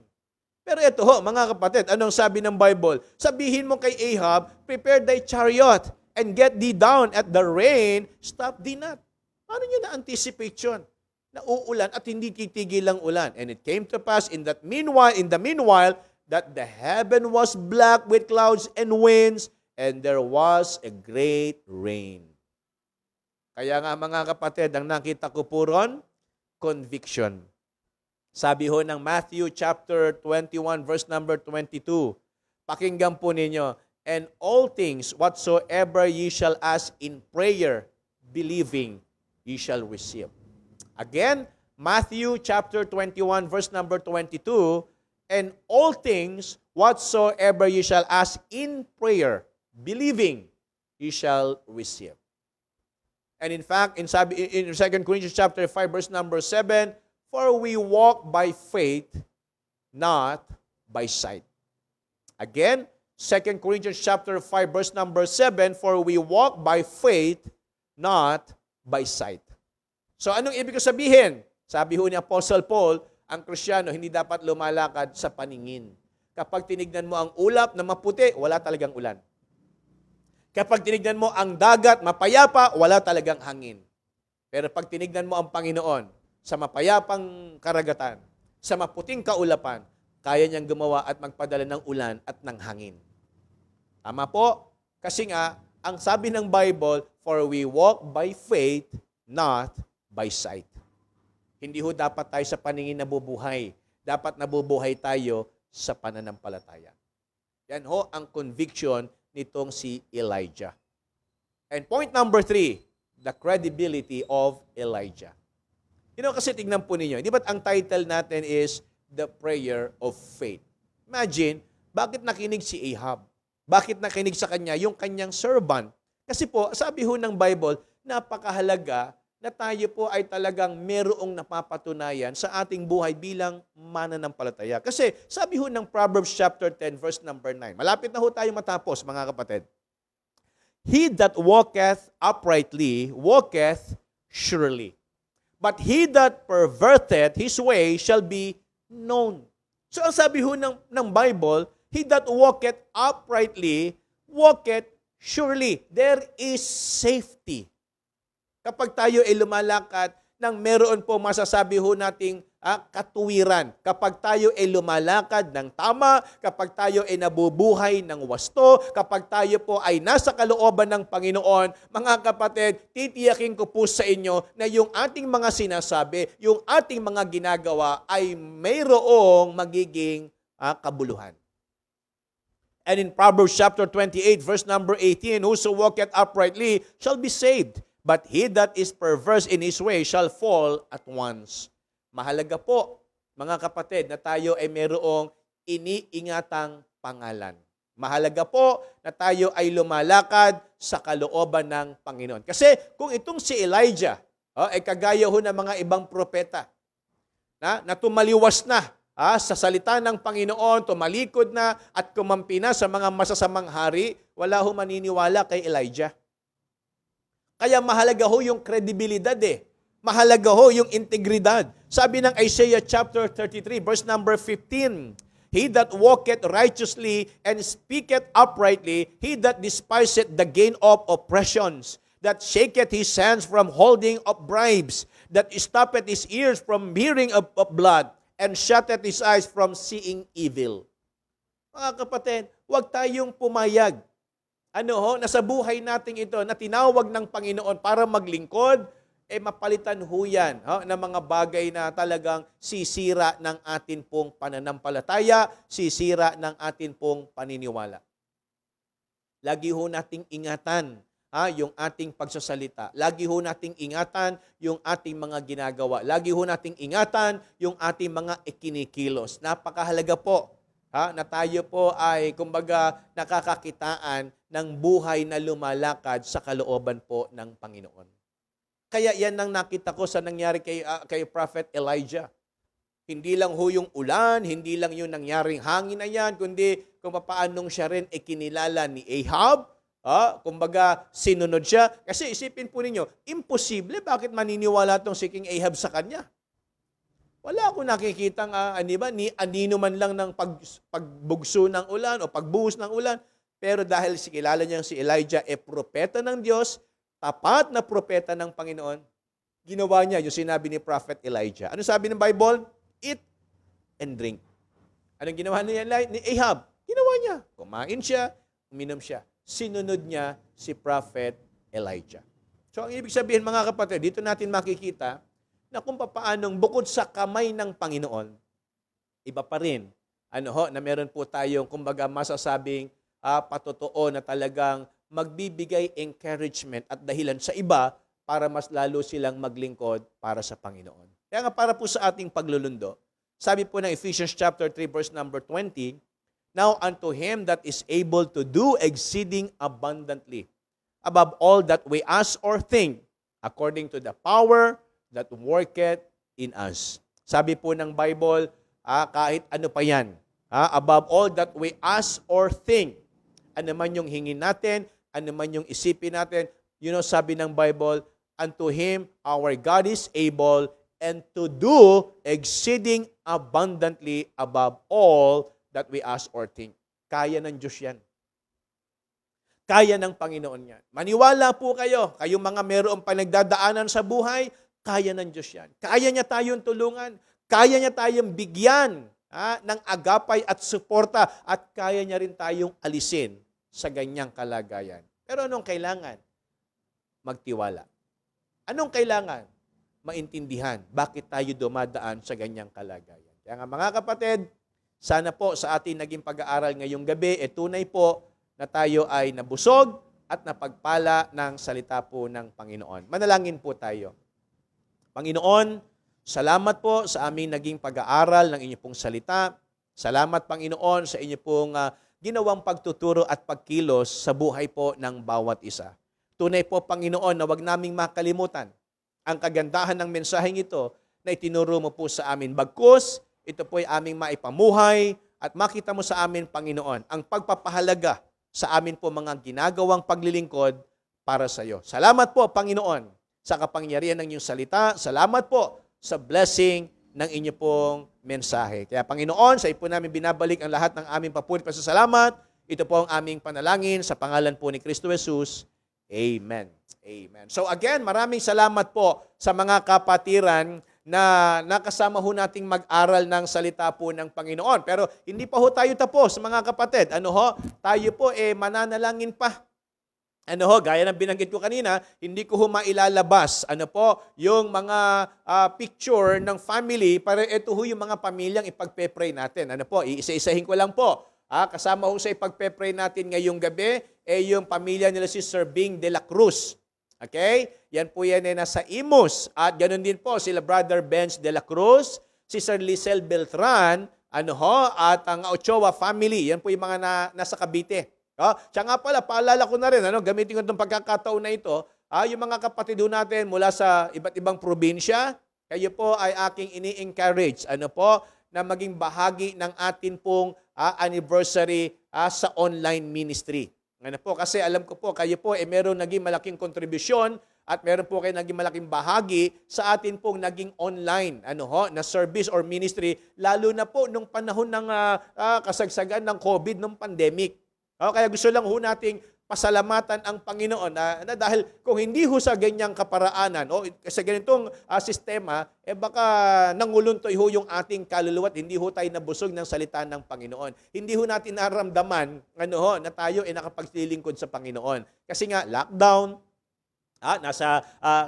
Pero ito mga kapatid, anong sabi ng Bible? Sabihin mo kay Ahab, prepare thy chariot and get thee down at the rain, stop thee not. Paano nyo na-anticipate yun? Na uulan at hindi titigil ang ulan. And it came to pass in the meanwhile, that the heaven was black with clouds and winds, and there was a great rain. Kaya nga mga kapatid, ang nakita ko po ron, conviction. Sabi ho ng Matthew chapter 21 verse number 22. Pakinggan po ninyo. "And all things whatsoever ye shall ask in prayer, believing, ye shall receive." Again, Matthew chapter 21 verse number 22. "And all things whatsoever ye shall ask in prayer, believing, ye shall receive." And in fact, in 2 Corinthians chapter 5 verse number 7, For we walk by faith, not by sight. Again, 2 Corinthians chapter 5, verse number 7, for we walk by faith, not by sight. So anong ibig sabihin? Sabi ho ni Apostle Paul, ang Kristiyano hindi dapat lumalakad sa paningin. Kapag tinignan mo ang ulap na maputi, wala talagang ulan. Kapag tinignan mo ang dagat mapayapa, wala talagang hangin. Pero pag tinignan mo ang Panginoon sa mapayapang karagatan, sa maputing kaulapan, kaya niyang gumawa at magpadala ng ulan at ng hangin. Tama po? Kasi nga, ang sabi ng Bible, for we walk by faith, not by sight. Hindi ho dapat tayo sa paningin nabubuhay. Dapat nabubuhay tayo sa pananampalataya. Yan ho ang conviction nitong si Elijah. And point number 3, the credibility of Elijah. Kasi tignan po ninyo, di ba't ang title natin is The Prayer of Faith? Imagine, bakit nakinig si Ahab? Bakit nakinig sa kanya yung kanyang servant? Kasi po, sabi ho ng Bible, napakahalaga na tayo po ay talagang merong napapatunayan sa ating buhay bilang mananampalataya. Kasi sabi ho ng Proverbs chapter 10, verse number 9. Malapit na ho tayo matapos, mga kapatid. He that walketh uprightly, walketh surely. But he that perverteth his way shall be known. So ang sabi ho ng Bible, he that walketh uprightly, walketh surely. There is safety. Kapag tayo ay lumalakad nang meron po masasabi ho nating katuwiran. Kapag tayo ay lumalakad ng tama, kapag tayo ay nabubuhay ng wasto, kapag tayo po ay nasa kalooban ng Panginoon, mga kapatid, titiyakin ko po sa inyo na yung ating mga sinasabi, yung ating mga ginagawa ay mayroong magiging kabuluhan. And in Proverbs chapter 28, verse number 18, whoso walketh uprightly shall be saved, but he that is perverse in his way shall fall at once. Mahalaga po, mga kapatid, na tayo ay mayroong iniingatang pangalan. Mahalaga po na tayo ay lumalakad sa kalooban ng Panginoon. Kasi kung itong si Elijah, ay kagaya ho ng mga ibang propeta, na tumaliwas na sa salita ng Panginoon, tumalikod na at kumampi na sa mga masasamang hari, wala ho maniniwala kay Elijah. Kaya mahalaga ho yung kredibilidad Mahalaga ho yung integridad. Sabi ng Isaiah chapter 33, verse number 15, he that walketh righteously and speaketh uprightly, he that despiseth the gain of oppressions, that shaketh his hands from holding of bribes, that stoppeth his ears from hearing of blood, and shutteth his eyes from seeing evil. Mga kapatid, huwag tayong pumayag. Nasa buhay natin ito na tinawag ng Panginoon para maglingkod, mapalitan ho yan ng mga bagay na talagang sisira ng atin pong pananampalataya, sisira ng atin pong paniniwala. Lagi ho nating ingatan yung ating pagsasalita. Lagi ho nating ingatan yung ating mga ginagawa. Lagi ho nating ingatan yung ating mga ikinikilos. Napakahalaga po na tayo po ay kumbaga nakakakitaan ng buhay na lumalakad sa kalooban po ng Panginoon. Kaya yan ang nakita ko sa nangyari kay Prophet Elijah. Hindi lang ho yung ulan, hindi lang yung nangyaring hangin na yan, kundi kung paanong siya rin kinilala ni Ahab, kumbaga sinunod siya. Kasi isipin po ninyo, imposible, bakit maniniwala tong si King Ahab sa kanya? Wala akong nakikitang ni anino man lang ng pagbugso ng ulan o pagbuhos ng ulan. Pero dahil kilala niyang si Elijah propeta ng Diyos, tapat na propeta ng Panginoon, ginawa niya yung sinabi ni Prophet Elijah. Ano sabi ng Bible? Eat and drink. Anong ginawa ni Ahab? Ginawa niya. Kumain siya, uminom siya. Sinunod niya si Prophet Elijah. So ang ibig sabihin mga kapatid, dito natin makikita na kung paanong bukod sa kamay ng Panginoon, iba pa rin, na meron po tayong kumbaga masasabing patotoo na talagang magbibigay encouragement at dahilan sa iba para mas lalo silang maglingkod para sa Panginoon. Kaya nga para po sa ating paglulundo, sabi po ng Ephesians chapter 3 verse number 20, now unto him that is able to do exceeding abundantly, above all that we ask or think, according to the power that worketh in us. Sabi po ng Bible, kahit ano pa yan, above all that we ask or think, ano man yung hingin natin, ano man yung isipin natin, sabi ng Bible, unto Him our God is able and to do exceeding abundantly above all that we ask or think. Kaya ng Diyos yan. Kaya ng Panginoon yan. Maniwala po kayo, kayong mga mayroong panagdadaanan sa buhay, kaya ng Diyos yan. Kaya niya tayong tulungan, kaya niya tayong bigyan ng agapay at suporta, at kaya niya rin tayong alisin sa ganyang kalagayan. Pero anong kailangan? Magtiwala. Anong kailangan? Maintindihan bakit tayo dumadaan sa ganyang kalagayan. Kaya nga mga kapatid, sana po sa ating naging pag-aaral ngayong gabi, tunay po na tayo ay nabusog at napagpala ng salita po ng Panginoon. Manalangin po tayo. Panginoon, salamat po sa aming naging pag-aaral ng inyo pong salita. Salamat, Panginoon, sa inyo pong ginawang pagtuturo at pagkilos sa buhay po ng bawat isa. Tunay po, Panginoon, na wag naming makalimutan ang kagandahan ng mensaheng ito na itinuro mo po sa amin. Bagkus, ito po ay aming maipamuhay at makita mo sa amin, Panginoon, ang pagpapahalaga sa amin po mga ginagawang paglilingkod para sa iyo. Salamat po, Panginoon, sa kapangyarihan ng iyong salita. Salamat po sa blessing ng inyo pong mensahe. Kaya, Panginoon, sa ipo namin binabalik ang lahat ng aming papuri pasasalamat. Ito po ang aming panalangin sa pangalan po ni Kristo Jesus. Amen. Amen. So again, maraming salamat po sa mga kapatiran na nakasama ho nating mag-aral ng salita po ng Panginoon. Pero hindi pa ho tayo tapos, mga kapatid. Tayo po mananalangin pa. Gaya ng binanggit ko kanina, hindi ko ho mailalabas, yung mga picture ng family, para ito ho yung mga pamilyang ipagpe-pray natin. Iisa-isahin ko lang po. Kasama ho sa ipagpe-pray natin ngayong gabi, yung pamilya nila si Sir Bing de la Cruz. Okay? Yan po yan nasa Imus. At ganoon din po sila Brother Benz de la Cruz, si Sir Lisel Beltran, at ang Ochoa family. Yan po yung mga nasa Cavite. Siya nga pala, paalala ko na rin, gamitin ko itong pagkakataon na ito, yung mga kapatid natin mula sa iba't ibang probinsya, kayo po ay aking ini-encourage, na maging bahagi ng atin pong anniversary sa online ministry. Kasi alam ko po, kayo po meron naging malaking kontribusyon at meron po kayo naging malaking bahagi sa atin pong naging online na service or ministry, lalo na po nung panahon ng kasagsagan ng COVID, ng pandemic. Kaya gusto lang ho nating pasalamatan ang Panginoon na dahil kung hindi ho sa ganyang kaparaanan o sa ganitong sistema, baka nanguluntoy ho yung ating kaluluwa at hindi ho tayo nabusog ng salita ng Panginoon. Hindi ho natin naramdaman na tayo nakapaglilingkod sa Panginoon. Kasi nga, lockdown,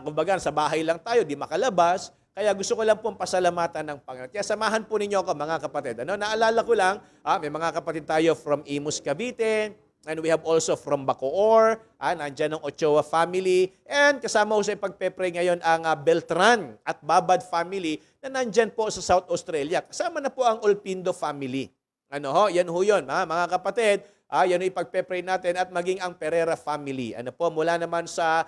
kumbaga, sa bahay lang tayo, di makalabas. Kaya gusto ko lang pong pasalamatan ng Panginoon. Kaya samahan po ninyo ako, mga kapatid. Naalala ko lang, may mga kapatid tayo from Imus, Cavite, and we have also from Bacoor, nandyan ang Ochoa family, and kasama ko sa pagpe-pray ngayon ang Beltran at Babad family na nandyan po sa South Australia. Kasama na po ang Olpindo family. Yan ho yun, mga kapatid. Yan yung ipagpe-pray natin at maging ang Pereira family. Mula naman sa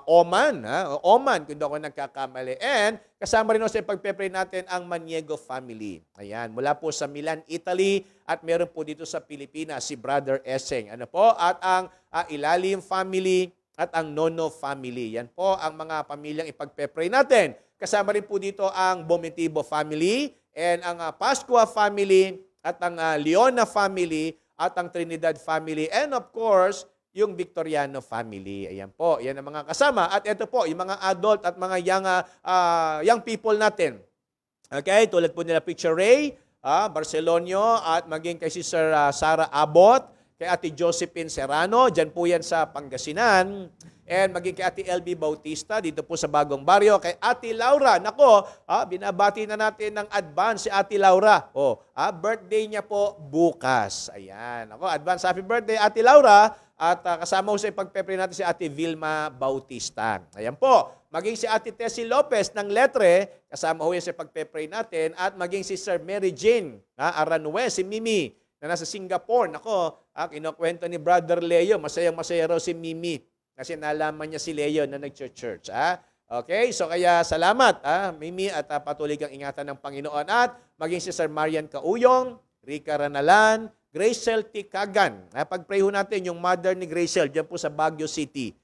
Oman. Oman, kung ako nagkakamali. And kasama rin sa ipagpe-pray natin ang Maniego family. Ayan, mula po sa Milan, Italy. At meron po dito sa Pilipinas, si Brother Eseng. At ang Ilalim family at ang Nono family. Yan po ang mga pamilyang ipagpe-pray natin. Kasama rin po dito ang Bomitibo family and ang Pascua family at ang Leona family at ang Trinidad family, and of course, yung Victoriano family. Ayan po, yan ang mga kasama. At ito po, yung mga adult at mga young people natin. Okay, tulad po nila Picture Ray, Barcelonio, at maging kay Sister Sarah Abot, kay Ate Josephine Serrano, dyan po yan sa Pangasinan. And maging kay Ate LB Bautista, dito po sa Bagong Baryo. Kay Ate Laura, binabati na natin ng advance si Ate Laura. Birthday niya po bukas. Ayan. Advance happy birthday, Ate Laura. At kasama ko sa ipagpe-pray natin si Ate Vilma Bautista. Ayan po. Maging si Ate Tessie Lopez ng Letre, kasama ko yan sa ipagpe-pray natin. At maging si Sir Mary Jane Aranue, si Mimi, na nasa Singapore. Kinukwento ni Brother Leo, masayang-masaya raw si Mimi. Kasi nalaman niya si Leo na nag-church. Okay, so kaya salamat, Mimi, at patuloy kang ingatan ng Panginoon. At maging si Sir Marian Kauyong, Rica Ranalan, Gracel Tikagan. Pag-pray ho natin yung mother ni Gracel dyan po sa Baguio City.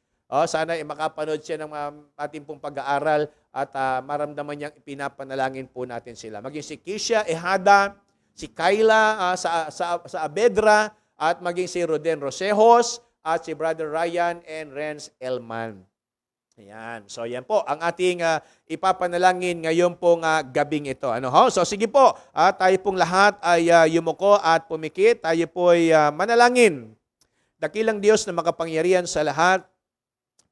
Sana makapanood siya ng ating pong pag-aaral at maramdaman niyang ipinapanalangin po natin sila. Maging si Kisha Ehada, si Kyla sa Abedra, at maging si Roden Rosejos, at si Brother Ryan and Renz Elman. Ayan. So yan po ang ating ipapanalangin ngayon pong gabing ito. So sige po, tayo pong lahat ay yumuko at pumikit. Tayo po ay manalangin. Dakilang Diyos na makapangyarihan sa lahat,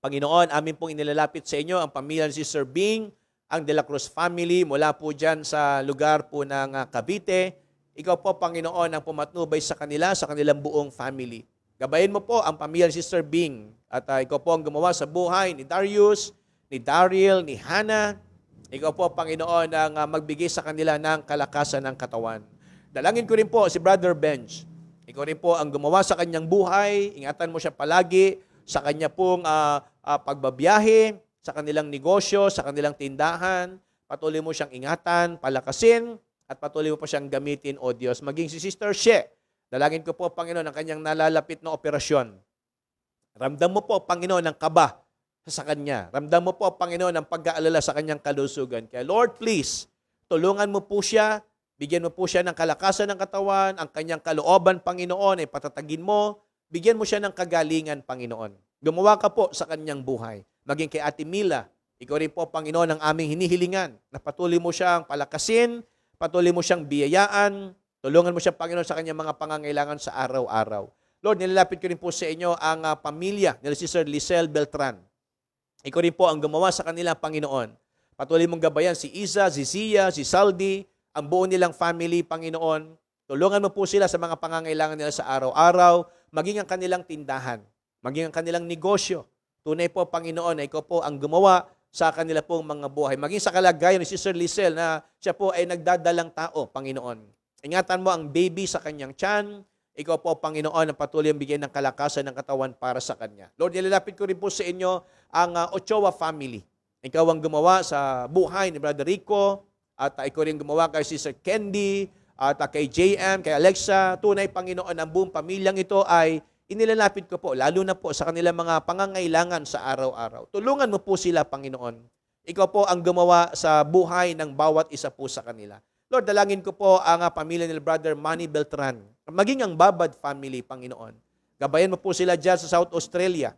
Panginoon, amin pong inilalapit sa inyo ang pamilya ni Sister Bing, ang De La Cruz family mula po dyan sa lugar po ng Cavite. Ikaw po, Panginoon, ang pumatnubay sa kanila, sa kanilang buong family. Gabayin mo po ang pamilya ni Sister Bing. At ikaw po ang gumawa sa buhay ni Darius, ni Daryl, ni Hannah. Ikaw po, Panginoon, ang magbigay sa kanila ng kalakasan ng katawan. Dalangin ko rin po si Brother Benj. Ikaw rin po ang gumawa sa kanyang buhay. Ingatan mo siya palagi sa kanya pong pagbabiyahe, sa kanilang negosyo, sa kanilang tindahan. Patuloy mo siyang ingatan, palakasin, at patuloy mo pa siyang gamitin, O Diyos. Maging si Sister She. Dalangin ko po, Panginoon, ang kanyang nalalapit na operasyon. Ramdam mo po, Panginoon, ang kaba sa kanya. Ramdam mo po, Panginoon, ang pag-aalala sa kanyang kalusugan. Kaya, Lord, please, tulungan mo po siya, bigyan mo po siya ng kalakasan ng katawan, ang kanyang kalooban, Panginoon, ay patatagin mo, bigyan mo siya ng kagalingan, Panginoon. Gumawa ka po sa kanyang buhay. Maging kay Ate Mila, ikaw rin po, Panginoon, ang aming hinihilingan, na patuloy mo siyang palakasin, patuloy mo siyang biyayaan, tulungan mo siya, Panginoon, sa kanyang mga pangangailangan sa araw-araw. Lord, nilalapit ko rin po sa inyo ang pamilya ni Sister Lisel Beltran. Ikaw rin po ang gumawa sa kanila, Panginoon. Patuloy mong gabayan si Isa, si Zia, si Saldi, ang buo nilang family, Panginoon. Tulungan mo po sila sa mga pangangailangan nila sa araw-araw, maging ang kanilang tindahan, maging ang kanilang negosyo. Tunay po, Panginoon, na ikaw po ang gumawa sa kanila pong mga buhay. Maging sa kalagayan ni Sister Lisel na siya po ay nagdadalang tao, Panginoon. Ingatan mo ang baby sa kanyang tiyan. Ikaw po, Panginoon, ang patuloy ang bigyan ng kalakasan ng katawan para sa kanya. Lord, nilalapit ko rin po sa inyo ang Ochoa family. Ikaw ang gumawa sa buhay ni Brother Rico, at ikaw rin gumawa kay Sister Candy, at kay JM, kay Alexa. Tunay, Panginoon, ang buong pamilyang ito ay inilalapit ko po, lalo na po sa kanilang mga pangangailangan sa araw-araw. Tulungan mo po sila, Panginoon. Ikaw po ang gumawa sa buhay ng bawat isa po sa kanila. Lord, dalangin ko po ang pamilya ni Brother Manny Beltran, maging ang Babad family, Panginoon. Gabayan mo po sila dyan sa South Australia.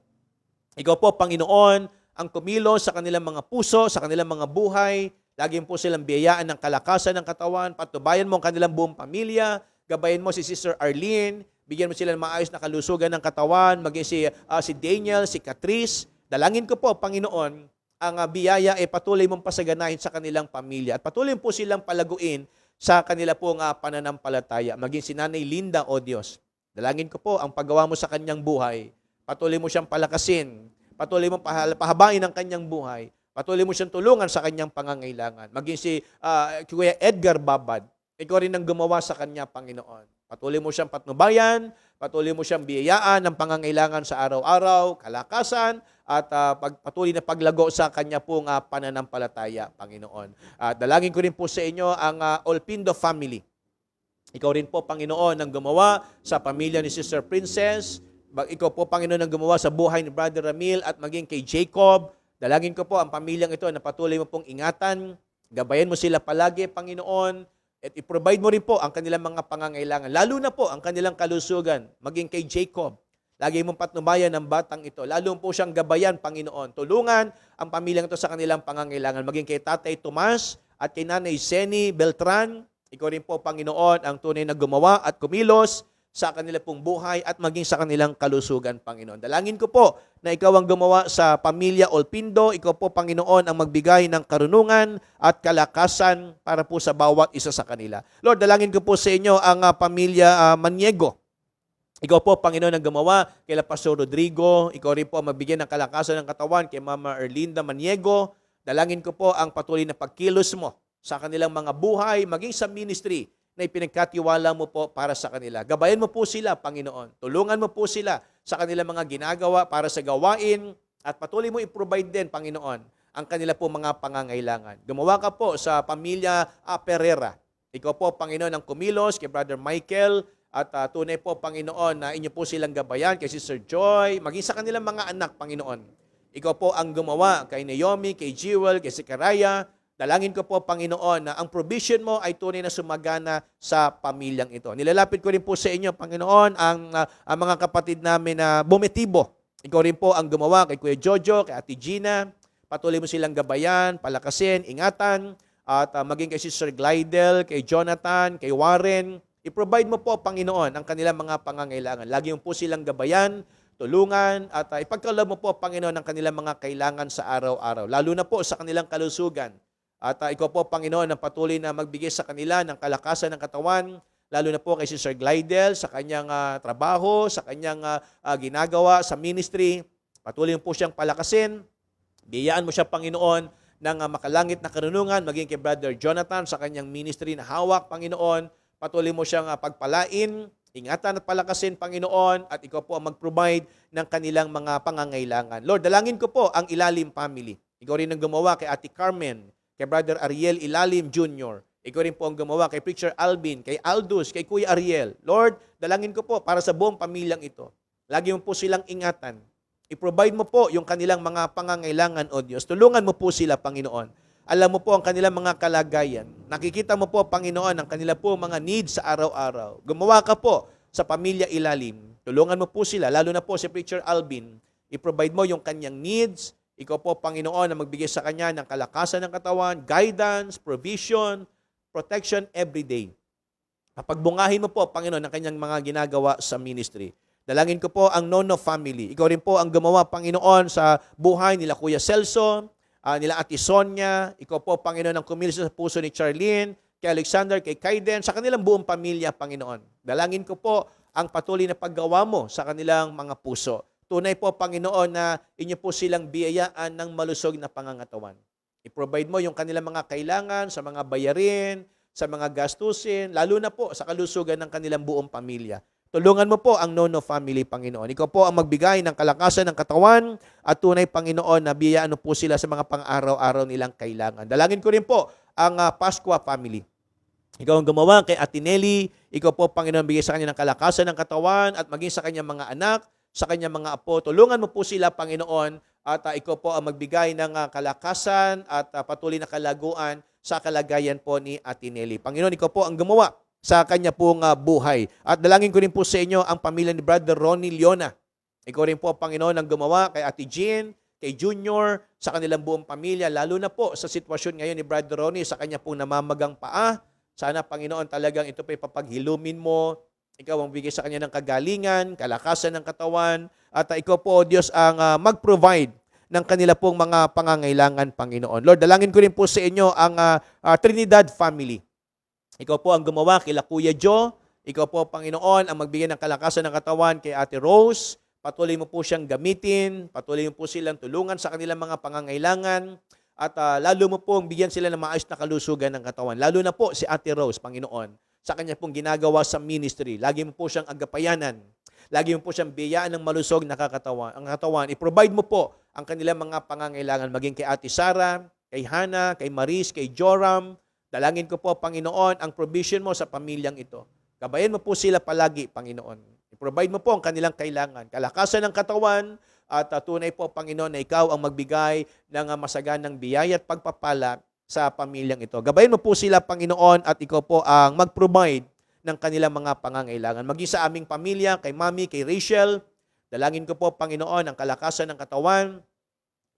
Ikaw po, Panginoon, ang kumilos sa kanilang mga puso, sa kanilang mga buhay. Laging po silang biyayaan ng kalakasan ng katawan. Patubayan mo ang kanilang buong pamilya. Gabayan mo si Sister Arlene. Bigyan mo sila ng maayos na kalusugan ng katawan. Maging si Daniel, si Catrice. Dalangin ko po, Panginoon, ang biyaya ay patuloy mong pasaganahin sa kanilang pamilya. At patuloy po silang palaguin sa kanila pong pananampalataya. Maging si Nanay Linda, O Diyos. Dalangin ko po ang paggawa mo sa kanyang buhay. Patuloy mo siyang palakasin. Patuloy mo pahabain ang kanyang buhay. Patuloy mo siyang tulungan sa kanyang pangangailangan. Maging si Kuya Edgar Babad. Ikaw rin ang gumawa sa kanya, Panginoon. Patuloy mo siyang patnubayan, patuloy mo siyang biyayaan ng pangangailangan sa araw-araw, kalakasan, at patuloy na paglago sa kanya pong pananampalataya, Panginoon. Dalangin ko rin po sa inyo ang Olpindo family. Ikaw rin po, Panginoon, ang gumawa sa pamilya ni Sister Princess. Ikaw po, Panginoon, ang gumawa sa buhay ni Brother Ramil at maging kay Jacob. Dalangin ko po ang pamilyang ito na patuloy mo pong ingatan. Gabayan mo sila palagi, Panginoon. At i-provide mo rin po ang kanilang mga pangangailangan. Lalo na po ang kanilang kalusugan. Maging kay Jacob. Lagi mong patnubayan ng batang ito. Lalo po siyang gabayan, Panginoon. Tulungan ang pamilyang ito sa kanilang pangangailangan. Maging kay Tatay Tomas at kay Nanay Zeni Beltran. Ikaw rin po, Panginoon, ang tunay na gumawa at kumilos sa kanila pong buhay at maging sa kanilang kalusugan, Panginoon. Dalangin ko po na ikaw ang gumawa sa pamilya Olpindo. Ikaw po, Panginoon, ang magbigay ng karunungan at kalakasan para po sa bawat isa sa kanila. Lord, dalangin ko po sa inyo ang pamilya Maniego. Ikaw po, Panginoon, ang gumawa kay Pastor Rodrigo. Ikaw rin po ang magbigay ng kalakasan ng katawan kay Mama Erlinda Maniego. Dalangin ko po ang patuloy na pagkilos mo sa kanilang mga buhay, maging sa ministry na ipinagkatiwala mo po para sa kanila. Gabayan mo po sila, Panginoon. Tulungan mo po sila sa kanilang mga ginagawa para sa gawain at patuloy mo i-provide din, Panginoon, ang kanila po mga pangangailangan. Gumawa ka po sa pamilya Pereira. Ikaw po, Panginoon, ang kumilos kay Brother Michael at tunay po, Panginoon, na inyo po silang gabayan kay Sister Joy, maging sa kanilang mga anak, Panginoon. Ikaw po ang gumawa kay Naomi, kay Jewel, kay Zechariah. Dalangin ko po, Panginoon, na ang provision mo ay tunay na sumagana sa pamilyang ito. Nilalapit ko rin po sa inyo, Panginoon, ang mga kapatid namin na bumitibo. Ikaw rin po ang gumawa kay Kuya Jojo, kay Ate Gina. Patuloy mo silang gabayan, palakasin, ingatan, at maging kay Sister Glidel, kay Jonathan, kay Warren. I-provide mo po, Panginoon, ang kanilang mga pangangailangan. Lagi mo po silang gabayan, tulungan, at ipagkaloob mo po, Panginoon, ang kanilang mga kailangan sa araw-araw, lalo na po sa kanilang kalusugan. At ikaw po, Panginoon, ang patuloy na magbigay sa kanila ng kalakasan ng katawan, lalo na po kay Sister Glidel, sa kanyang trabaho, sa kanyang ginagawa sa ministry. Patuloy mo po siyang palakasin. Biyayaan mo siya, Panginoon, ng makalangit na karunungan, maging kay Brother Jonathan sa kanyang ministry na hawak, Panginoon. Patuloy mo siyang pagpalain, ingatan at palakasin, Panginoon, at ikaw po ang mag-provide ng kanilang mga pangangailangan. Lord, dalangin ko po ang Ilalim family. Ikaw rin ang gumawa kay Ate Carmen, kay Brother Ariel Ilalim Jr., ikaw rin po ang gumawa kay Preacher Alvin, kay Aldous, kay Kuya Ariel. Lord, dalangin ko po para sa buong pamilyang ito. Lagi mo po silang ingatan. I-provide mo po yung kanilang mga pangangailangan, O Diyos. Tulungan mo po sila, Panginoon. Alam mo po ang kanilang mga kalagayan. Nakikita mo po, Panginoon, ang kanila po mga needs sa araw-araw. Gumawa ka po sa pamilya Ilalim. Tulungan mo po sila, lalo na po si Preacher Alvin. I-provide mo yung kanyang needs. Ikaw po, Panginoon, na magbigay sa kanya ng kalakasan ng katawan, guidance, provision, protection every day. Pagbungahin mo po, Panginoon, ang kanyang mga ginagawa sa ministry. Dalangin ko po ang Nono family. Ikaw rin po ang gumawa, Panginoon, sa buhay nila Kuya Celso, nila Ate Sonia. Ikaw po, Panginoon, ang kumilos sa puso ni Charlene, kay Alexander, kay Kaiden, sa kanilang buong pamilya, Panginoon. Dalangin ko po ang patuloy na paggawa mo sa kanilang mga puso. Tunay po, Panginoon, na inyo po silang biyayaan ng malusog na pangangatawan. I-provide mo yung kanilang mga kailangan sa mga bayarin, sa mga gastusin, lalo na po sa kalusugan ng kanilang buong pamilya. Tulungan mo po ang Nono family, Panginoon. Ikaw po ang magbigay ng kalakasan ng katawan at tunay, Panginoon, na biyayaan po sila sa mga pang-araw-araw nilang kailangan. Dalangin ko rin po ang Pascua family. Ikaw ang gumawa kay Ate Nelly. Ikaw po, Panginoon, bigay sa kanya ng kalakasan ng katawan at maging sa kanyang mga anak, sa kanyang mga apo. Tulungan mo po sila, Panginoon, at ikaw po ang magbigay ng kalakasan at patuloy na kalaguan sa kalagayan po ni Ate Nelly. Panginoon, ikaw po ang gumawa sa kanya pong buhay. At dalangin ko rin po sa inyo ang pamilya ni Brother Ronnie Leona. Ikaw rin po, Panginoon, ang gumawa kay Ate Jean, kay Junior, sa kanilang buong pamilya, lalo na po sa sitwasyon ngayon ni Brother Ronnie sa kanya pong namamagang paa. Sana, Panginoon, talagang ito pa ipapaghilumin mo. Ikaw ang bigay sa kanya ng kagalingan, kalakasan ng katawan, at ikaw po, Diyos, ang mag-provide ng kanila pong mga pangangailangan, Panginoon. Lord, dalangin ko rin po sa inyo ang Trinidad family. Ikaw po ang gumawa kila Kuya Joe. Ikaw po, Panginoon, ang magbigay ng kalakasan ng katawan kay Ate Rose. Patuloy mo po siyang gamitin. Patuloy mo po silang tulungan sa kanilang mga pangangailangan. At lalo mo po bigyan sila ng maayos na kalusugan ng katawan. Lalo na po si Ate Rose, Panginoon, sa kanya pong ginagawa sa ministry. Lagi mo po siyang agapayanan. Lagi mo po siyang biyayaan ng malusog na ang katawan. I-provide mo po ang kanilang mga pangangailangan. Maging kay Ate Sara, kay Hannah, kay Maris, kay Joram. Dalangin ko po, Panginoon, ang provision mo sa pamilyang ito. Gabayan mo po sila palagi, Panginoon. I-provide mo po ang kanilang kailangan. Kalakasan ng katawan at tunay po, Panginoon, na ikaw ang magbigay ng masaganang biyaya at pagpapala sa pamilyang ito. Gabayan mo po sila, Panginoon, at ikaw po ang mag-provide ng kanilang mga pangangailangan. Maging sa aming pamilya, kay Mami, kay Rachel, dalangin ko po, Panginoon, ang kalakasan ng katawan,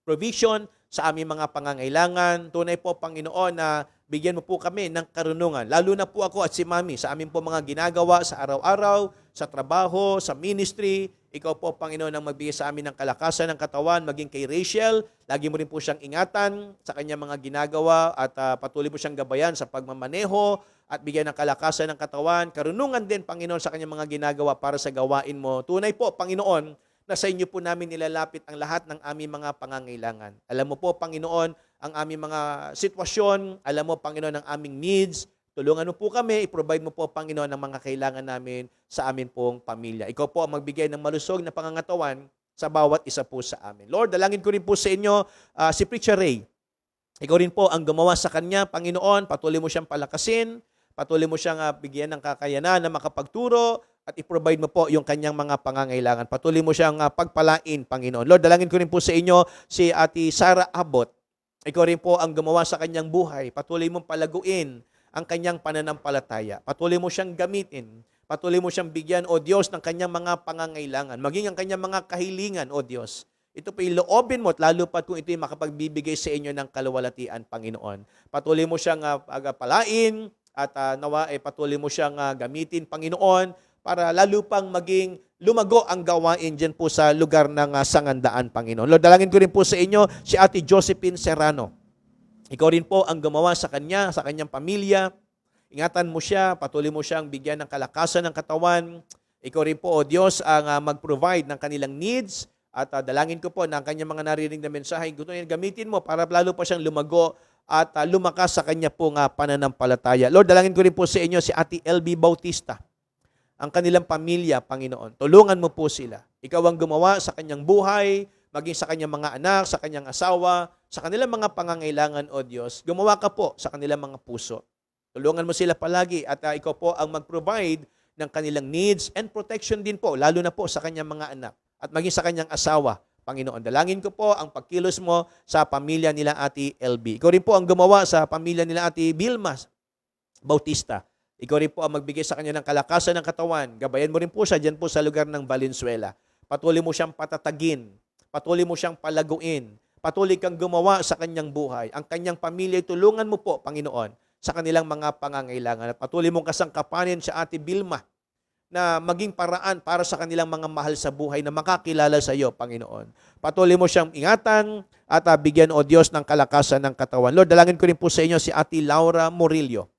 provision sa aming mga pangangailangan. Tunay po, Panginoon, na bigyan mo po kami ng karunungan. Lalo na po ako at si Mami sa aming po mga ginagawa sa araw-araw, sa trabaho, sa ministry. Ikaw po, Panginoon, ang magbigay sa amin ng kalakasan ng katawan, maging kay Rachel. Lagi mo rin po siyang ingatan sa kanyang mga ginagawa at patuloy mo siyang gabayan sa pagmamaneho at bigyan ng kalakasan ng katawan. Karunungan din, Panginoon, sa kanyang mga ginagawa para sa gawain mo. Tunay po, Panginoon, na sa inyo po namin nilalapit ang lahat ng aming mga pangangailangan. Alam mo po, Panginoon, ang aming mga sitwasyon. Alam mo, Panginoon, ang aming needs. Tulungan mo po kami, i-provide mo po, Panginoon, ang mga kailangan namin sa amin pong pamilya. Ikaw po ang magbigay ng malusog na pangangatawan sa bawat isa po sa amin. Lord, dalangin ko rin po sa inyo si Preacher Ray. Ikaw rin po ang gumawa sa kanya, Panginoon. Patuloy mo siyang palakasin, patuloy mo siyang bigyan ng kakayanan na makapagturo, at i-provide mo po yung kanyang mga pangangailangan. Patuloy mo siyang pagpalain, Panginoon. Lord, dalangin ko rin po sa inyo si Ate Sarah Abot. Ikaw rin po ang gumawa sa kanyang buhay. Patuloy mong palaguin ang kanyang pananampalataya. Patuloy mo siyang gamitin. Patuloy mo siyang bigyan, O Diyos, ng kanyang mga pangangailangan. Maging ang kanyang mga kahilingan, O Diyos. Ito pa iloobin mo at lalo pa kung ito'y makapagbibigay sa inyo ng kaluwalhatian, Panginoon. Patuloy mo siyang palain at nawa patuloy mo siyang gamitin, Panginoon, para lalo pang maging lumago ang gawain dyan po sa lugar ng Sangandaan, Panginoon. Lord, dalangin ko rin po sa inyo si Ate Josephine Serrano. Ikaw rin po ang gumawa sa kanya, sa kanyang pamilya. Ingatan mo siya, patuloy mo siyang bigyan ng kalakasan ng katawan. Ikaw rin po, O Diyos, ang mag-provide ng kanilang needs. At dalangin ko po na ang kanyang mga naririnig na mensahe, gamitin mo para lalo pa siyang lumago at lumakas sa kanya pong pananampalataya. Lord, dalangin ko rin po sa inyo si Ate LB Bautista, ang kanilang pamilya, Panginoon. Tulungan mo po sila. Ikaw ang gumawa sa kanyang buhay, maging sa kanyang mga anak, sa kanyang asawa, sa kanilang mga pangangailangan, O Diyos. Gumawa ka po sa kanilang mga puso. Tulungan mo sila palagi at ikaw po ang mag-provide ng kanilang needs and protection din po, lalo na po sa kanyang mga anak at maging sa kanyang asawa, Panginoon. Dalangin ko po ang pagkilos mo sa pamilya nila Ate LB. Ikaw rin po ang gumawa sa pamilya nila Ate Vilma Bautista. Ikaw rin po ang magbigay sa kanya ng kalakasan ng katawan. Gabayan mo rin po siya dyan po sa lugar ng Valenzuela. Patuloy mo siyang patatagin. Patuloy mo siyang palaguin. Patuloy kang gumawa sa kanyang buhay. Ang kanyang pamilya, tulungan mo po, Panginoon, sa kanilang mga pangangailangan. At patuloy mong kasangkapanin sa Ate Vilma na maging paraan para sa kanilang mga mahal sa buhay na makakilala sa iyo, Panginoon. Patuloy mo siyang ingatan at bigyan, O Diyos, ng kalakasan ng katawan. Lord, dalangin ko rin po sa inyo si Ate Laura Murillo.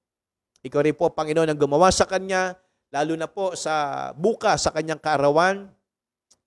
Ikaw rin po, Panginoon, ang gumawa sa kanya, lalo na po sa bukas sa kanyang kaarawan.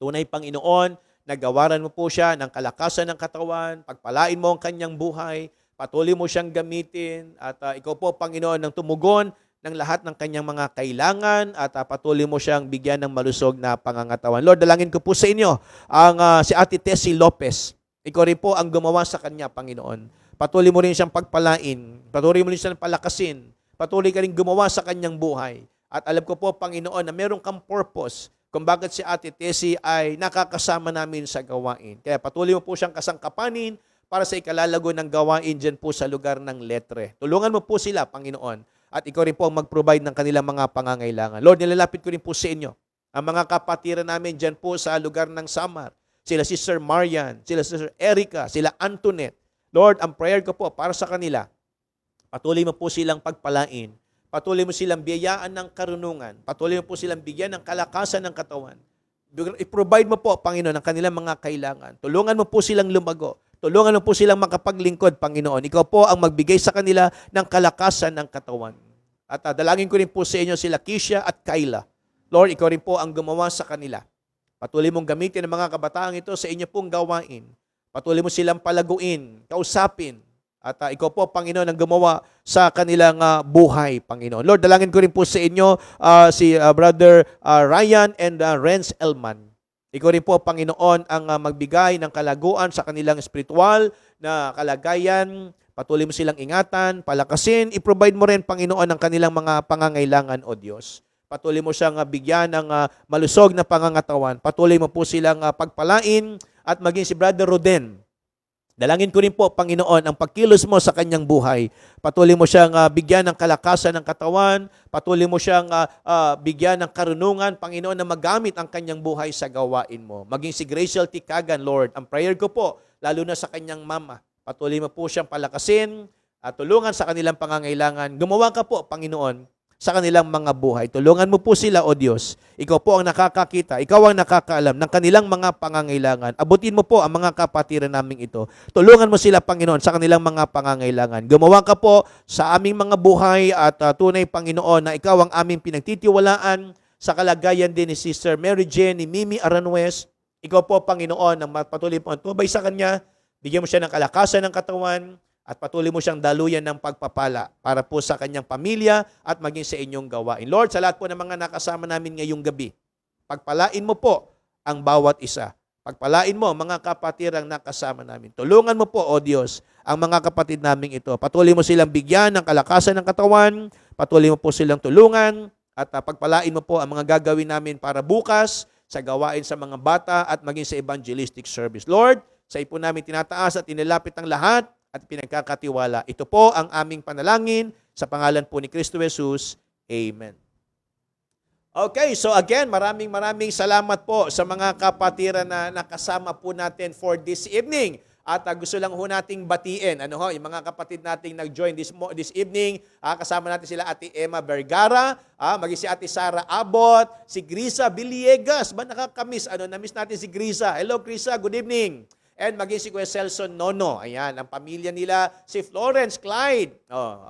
Tunay, Panginoon, nagawaran mo po siya ng kalakasan ng katawan, pagpalain mo ang kanyang buhay, patuloy mo siyang gamitin, at ikaw po, Panginoon, ang tumugon ng lahat ng kanyang mga kailangan, at patuloy mo siyang bigyan ng malusog na pangangatawan. Lord, dalangin ko po sa inyo ang si Ate Tessie Lopez. Ikaw rin po ang gumawa sa kanya, Panginoon. Patuloy mo rin siyang pagpalain, patuloy mo rin siyang palakasin, patuloy ka rin gumawa sa kanyang buhay. At alam ko po, Panginoon, na meron kang purpose kung bakit si Ate Tessie ay nakakasama namin sa gawain. Kaya patuloy mo po siyang kasangkapanin para sa ikalalago ng gawain dyan po sa lugar ng Letre. Tulungan mo po sila, Panginoon. At ikaw rin po ang mag-provide ng kanilang mga pangangailangan. Lord, nilalapit ko rin po sa inyo ang mga kapatiran namin dyan po sa lugar ng Samar. Sila si Sir Marian, sila si Sir Erica, sila Antoinette. Lord, ang prayer ko po para sa kanila, patuloy mo po silang pagpalain. Patuloy mo silang biyayaan ng karunungan. Patuloy mo po silang bigyan ng kalakasan ng katawan. I-provide mo po, Panginoon, ang kanilang mga kailangan. Tulungan mo po silang lumago. Tulungan mo po silang makapaglingkod, Panginoon. Ikaw po ang magbigay sa kanila ng kalakasan ng katawan. At dalangin ko rin po sa inyo sila Kisha at Kyla. Lord, ikaw rin po ang gumawa sa kanila. Patuloy mong gamitin ang mga kabataang ito sa inyo pong gawain. Patuloy mo silang palaguin, kausapin. At ikaw po, Panginoon, ang gumawa sa kanilang buhay, Panginoon. Lord, dalangin ko rin po sa inyo si Brother Ryan and Renz Elman. Ikaw rin po, Panginoon, ang magbigay ng kalaguan sa kanilang spiritual na kalagayan. Patuloy mo silang ingatan, palakasin. I-provide mo rin, Panginoon, ang kanilang mga pangangailangan, O Diyos. Patuloy mo siyang bigyan ng malusog na pangangatawan. Patuloy mo po silang pagpalain at maging si Brother Roden. Dalangin ko rin po, Panginoon, ang pagkilos mo sa kanyang buhay. Patuloy mo siyang bigyan ng kalakasan ng katawan. Patuloy mo siyang bigyan ng karunungan, Panginoon, na magamit ang kanyang buhay sa gawain mo. Maging si Graciel Tikagan, Lord. Ang prayer ko po, lalo na sa kanyang mama. Patuloy mo po siyang palakasin at tulungan sa kanilang pangangailangan. Gumawa ka po, Panginoon, sa kanilang mga buhay. Tulungan mo po sila, O Diyos. Ikaw po ang nakakakita, ikaw ang nakakaalam ng kanilang mga pangangailangan. Abutin mo po ang mga kapatiran naming ito. Tulungan mo sila, Panginoon, sa kanilang mga pangangailangan. Gumawa ka po sa aming mga buhay at tunay, Panginoon, na ikaw ang aming pinagtitiwalaan sa kalagayan din ni Sister Mary Jane, ni Mimi Aranwes. Ikaw po, Panginoon, ang patuloy po ang tubay sa kanya. Bigyan mo siya ng kalakasan ng katawan. At patuloy mo siyang daluyan ng pagpapala para po sa kanyang pamilya at maging sa inyong gawain. Lord, sa lahat po ng mga nakasama namin ngayong gabi, pagpalain mo po ang bawat isa. Pagpalain mo mga kapatirang nakasama namin. Tulungan mo po, O Diyos, ang mga kapatid naming ito. Patuloy mo silang bigyan ng kalakasan ng katawan, patuloy mo po silang tulungan, at pagpalain mo po ang mga gagawin namin para bukas sa gawain sa mga bata at maging sa evangelistic service. Lord, sa ipo namin tinataas at inilapit ang lahat at pinagkakatiwala. Ito po ang aming panalangin sa pangalan po ni Kristo Jesus. Amen. Okay, so again, maraming salamat po sa mga kapatiran na nakasama po natin for this evening. At gusto lang ho nating batiin, yung mga kapatid nating nag-join this evening. Kasama natin sila Ate Emma Vergara, maging si Ate Sara Abot, si Grisa Villegas. Ba nakakamiss? Na-miss natin si Grisa. Hello Grisa, good evening. And maging si Kuya Celson Nono. Ayan, ang pamilya nila, si Florence Clyde.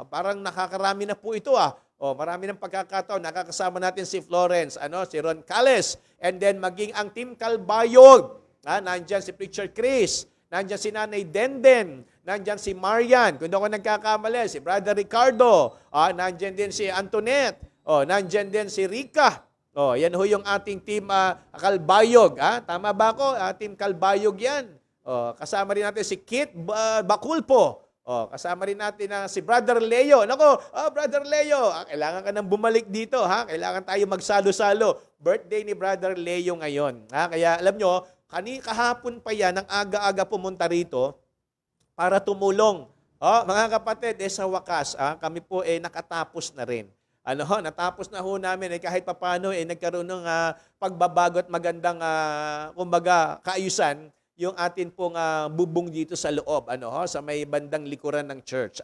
Parang nakakarami na po ito marami ng pagkakataon. Nakakasama natin si Florence, si Ron Cales. And then maging ang Team Calbayog. Nandyan si Preacher Chris. Nandyan si Nanay Denden. Nandyan si Marian. Kung ako nagkakamali, si Brother Ricardo. Nandyan din si Antoinette. Nandyan din si Rica. Yan ho yung ating Team Calbayog. Tama ba ako? Team Calbayog yan. Kasama rin natin si Kit Baculpo. Kasama rin natin si Brother Leo. Nako, Brother Leo, kailangan ka nang bumalik dito. Kailangan tayo magsalo-salo. Birthday ni Brother Leo ngayon. Kaya alam nyo, kahapon pa yan, ang aga-aga pumunta rito para tumulong. Mga kapatid, sa wakas, kami po nakatapos na rin. Natapos na ho namin kahit papano nagkaroon ng pagbabago at magandang kumbaga kaayusan yung atin pong bubong dito sa loob, sa may bandang likuran ng church.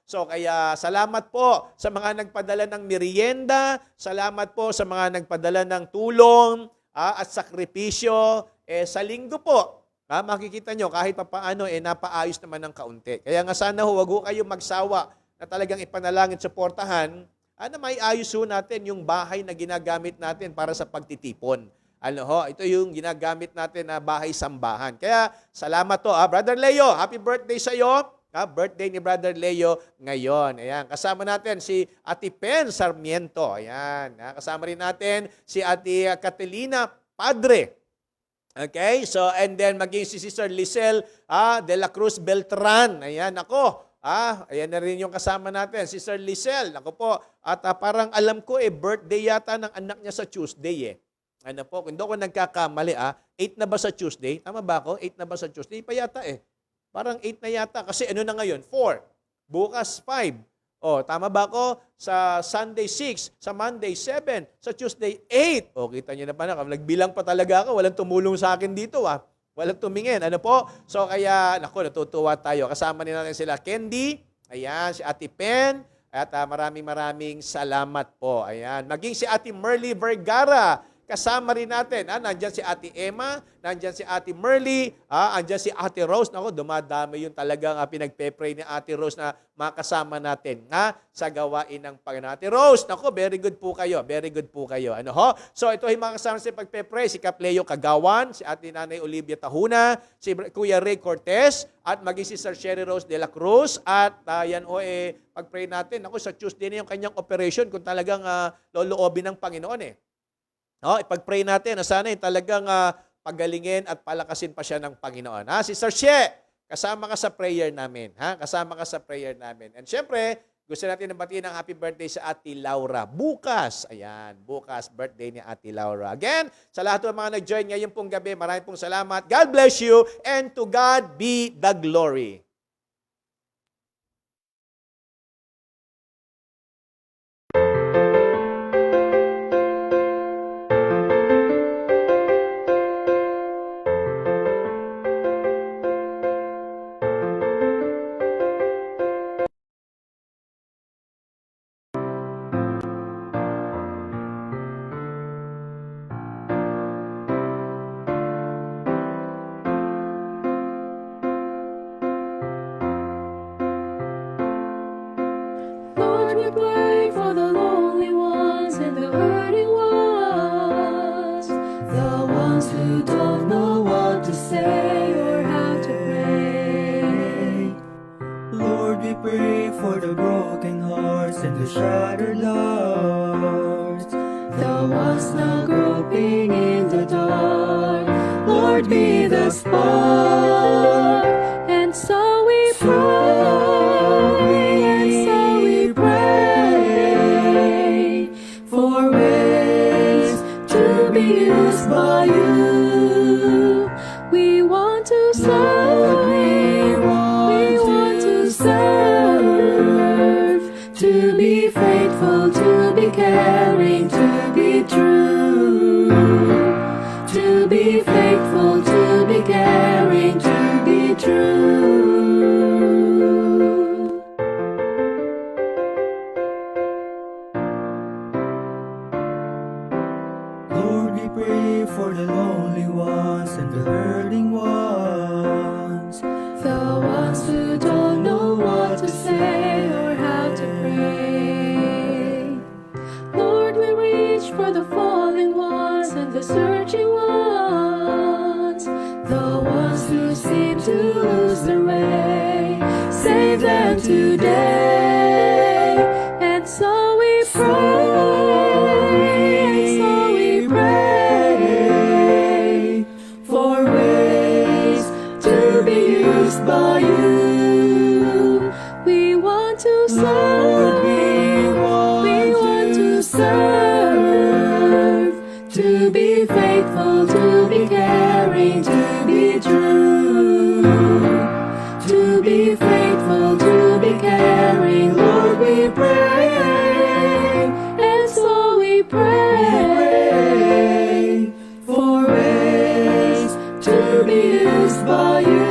So kaya salamat po sa mga nagpadala ng merienda, salamat po sa mga nagpadala ng tulong at sakripisyo. Sa linggo po, makikita nyo kahit papaano napaayos naman ng kaunti. Kaya nga sana huwag ho kayo magsawa na talagang ipanalangin, suportahan, na may ayos ho natin yung bahay na ginagamit natin para sa pagtitipon. Ito yung ginagamit natin na bahay-sambahan. Kaya salamat to. Brother Leo, happy birthday sa iyo. Birthday ni Brother Leo ngayon. Ayan, kasama natin si Ate Pen Sarmiento. Ayan, kasama rin natin si Ate Catalina Padre. Okay, so and then maging si Sister Lisel de la Cruz Beltran. Ayan, ayan na rin yung kasama natin, Sister Lisel. Ako po, at parang alam ko birthday yata ng anak niya sa Tuesday kung hindi ako nagkakamali 8 na ba sa Tuesday? Tama ba ako? 8 na ba sa Tuesday? Pa yata Parang 8 na yata. Kasi na ngayon? 4. Bukas 5. Tama ba ako? Sa Sunday 6, sa Monday 7, sa Tuesday 8. Kita niyo na pa nagbilang pa talaga ako. Walang tumulong sa akin dito Walang tumingin. So kaya, natutuwa tayo. Kasama din natin sila Candy, ayan, si Ate Pen, at maraming salamat po. Ayan. Maging si Ate Merly Vergara, kasama rin natin. Nandyan si Ate Emma, nandyan si Ate Merly, andyan si Ate Rose. Dumadami yung talagang pinagpe-pray ni Ate Rose na makasama natin sa gawain ng Panginoon. Ate Rose, very good po kayo. Very good po kayo. So ito yung mga kasama sa pagpe-pray, si Kapleo Kagawan, si Ate Nanay Olivia Tahuna, si Kuya Ray Cortez, at maging si Sir Sherry Rose de la Cruz. At yan pag-pray natin. Sa Tuesday na yung kanyang operation kung talagang loloobin ng Panginoon ipag-pray natin na sana talagang pagalingin at palakasin pa siya ng Panginoon. Si Sir She, kasama ka sa prayer namin. Kasama ka sa prayer namin. And syempre, gusto natin nabatiin ang happy birthday sa Ate Laura. Bukas, bukas birthday ni Ate Laura. Again, sa lahat ng mga nag-join ngayong pong gabi, maraming pong salamat. God bless you and to God be the glory. Lord, we pray for the lonely ones and the hurting ones, the ones who don't know what to say or how to pray. Lord, we pray for the broken hearts and the shattered hearts, The ones now groping in the dark, Lord, be the spark. And so we pray. be used by you. We want to serve. We want to serve. To be faithful, to be caring, to be true. To be faithful, to be caring, to be true. Lord, we pray for the lonely ones and the hurting ones. The ones who don't know what to say or how to pray. Lord, we reach for the fallen ones and the searching ones. The ones who seem to lose their way. Save them today. And so we pray. So we pray for ways to be used by you. We want to serve. We want to serve. To be faithful, to be caring, to be true. To be faithful, to be caring, Lord, we pray. And so we pray for ways to be used by you.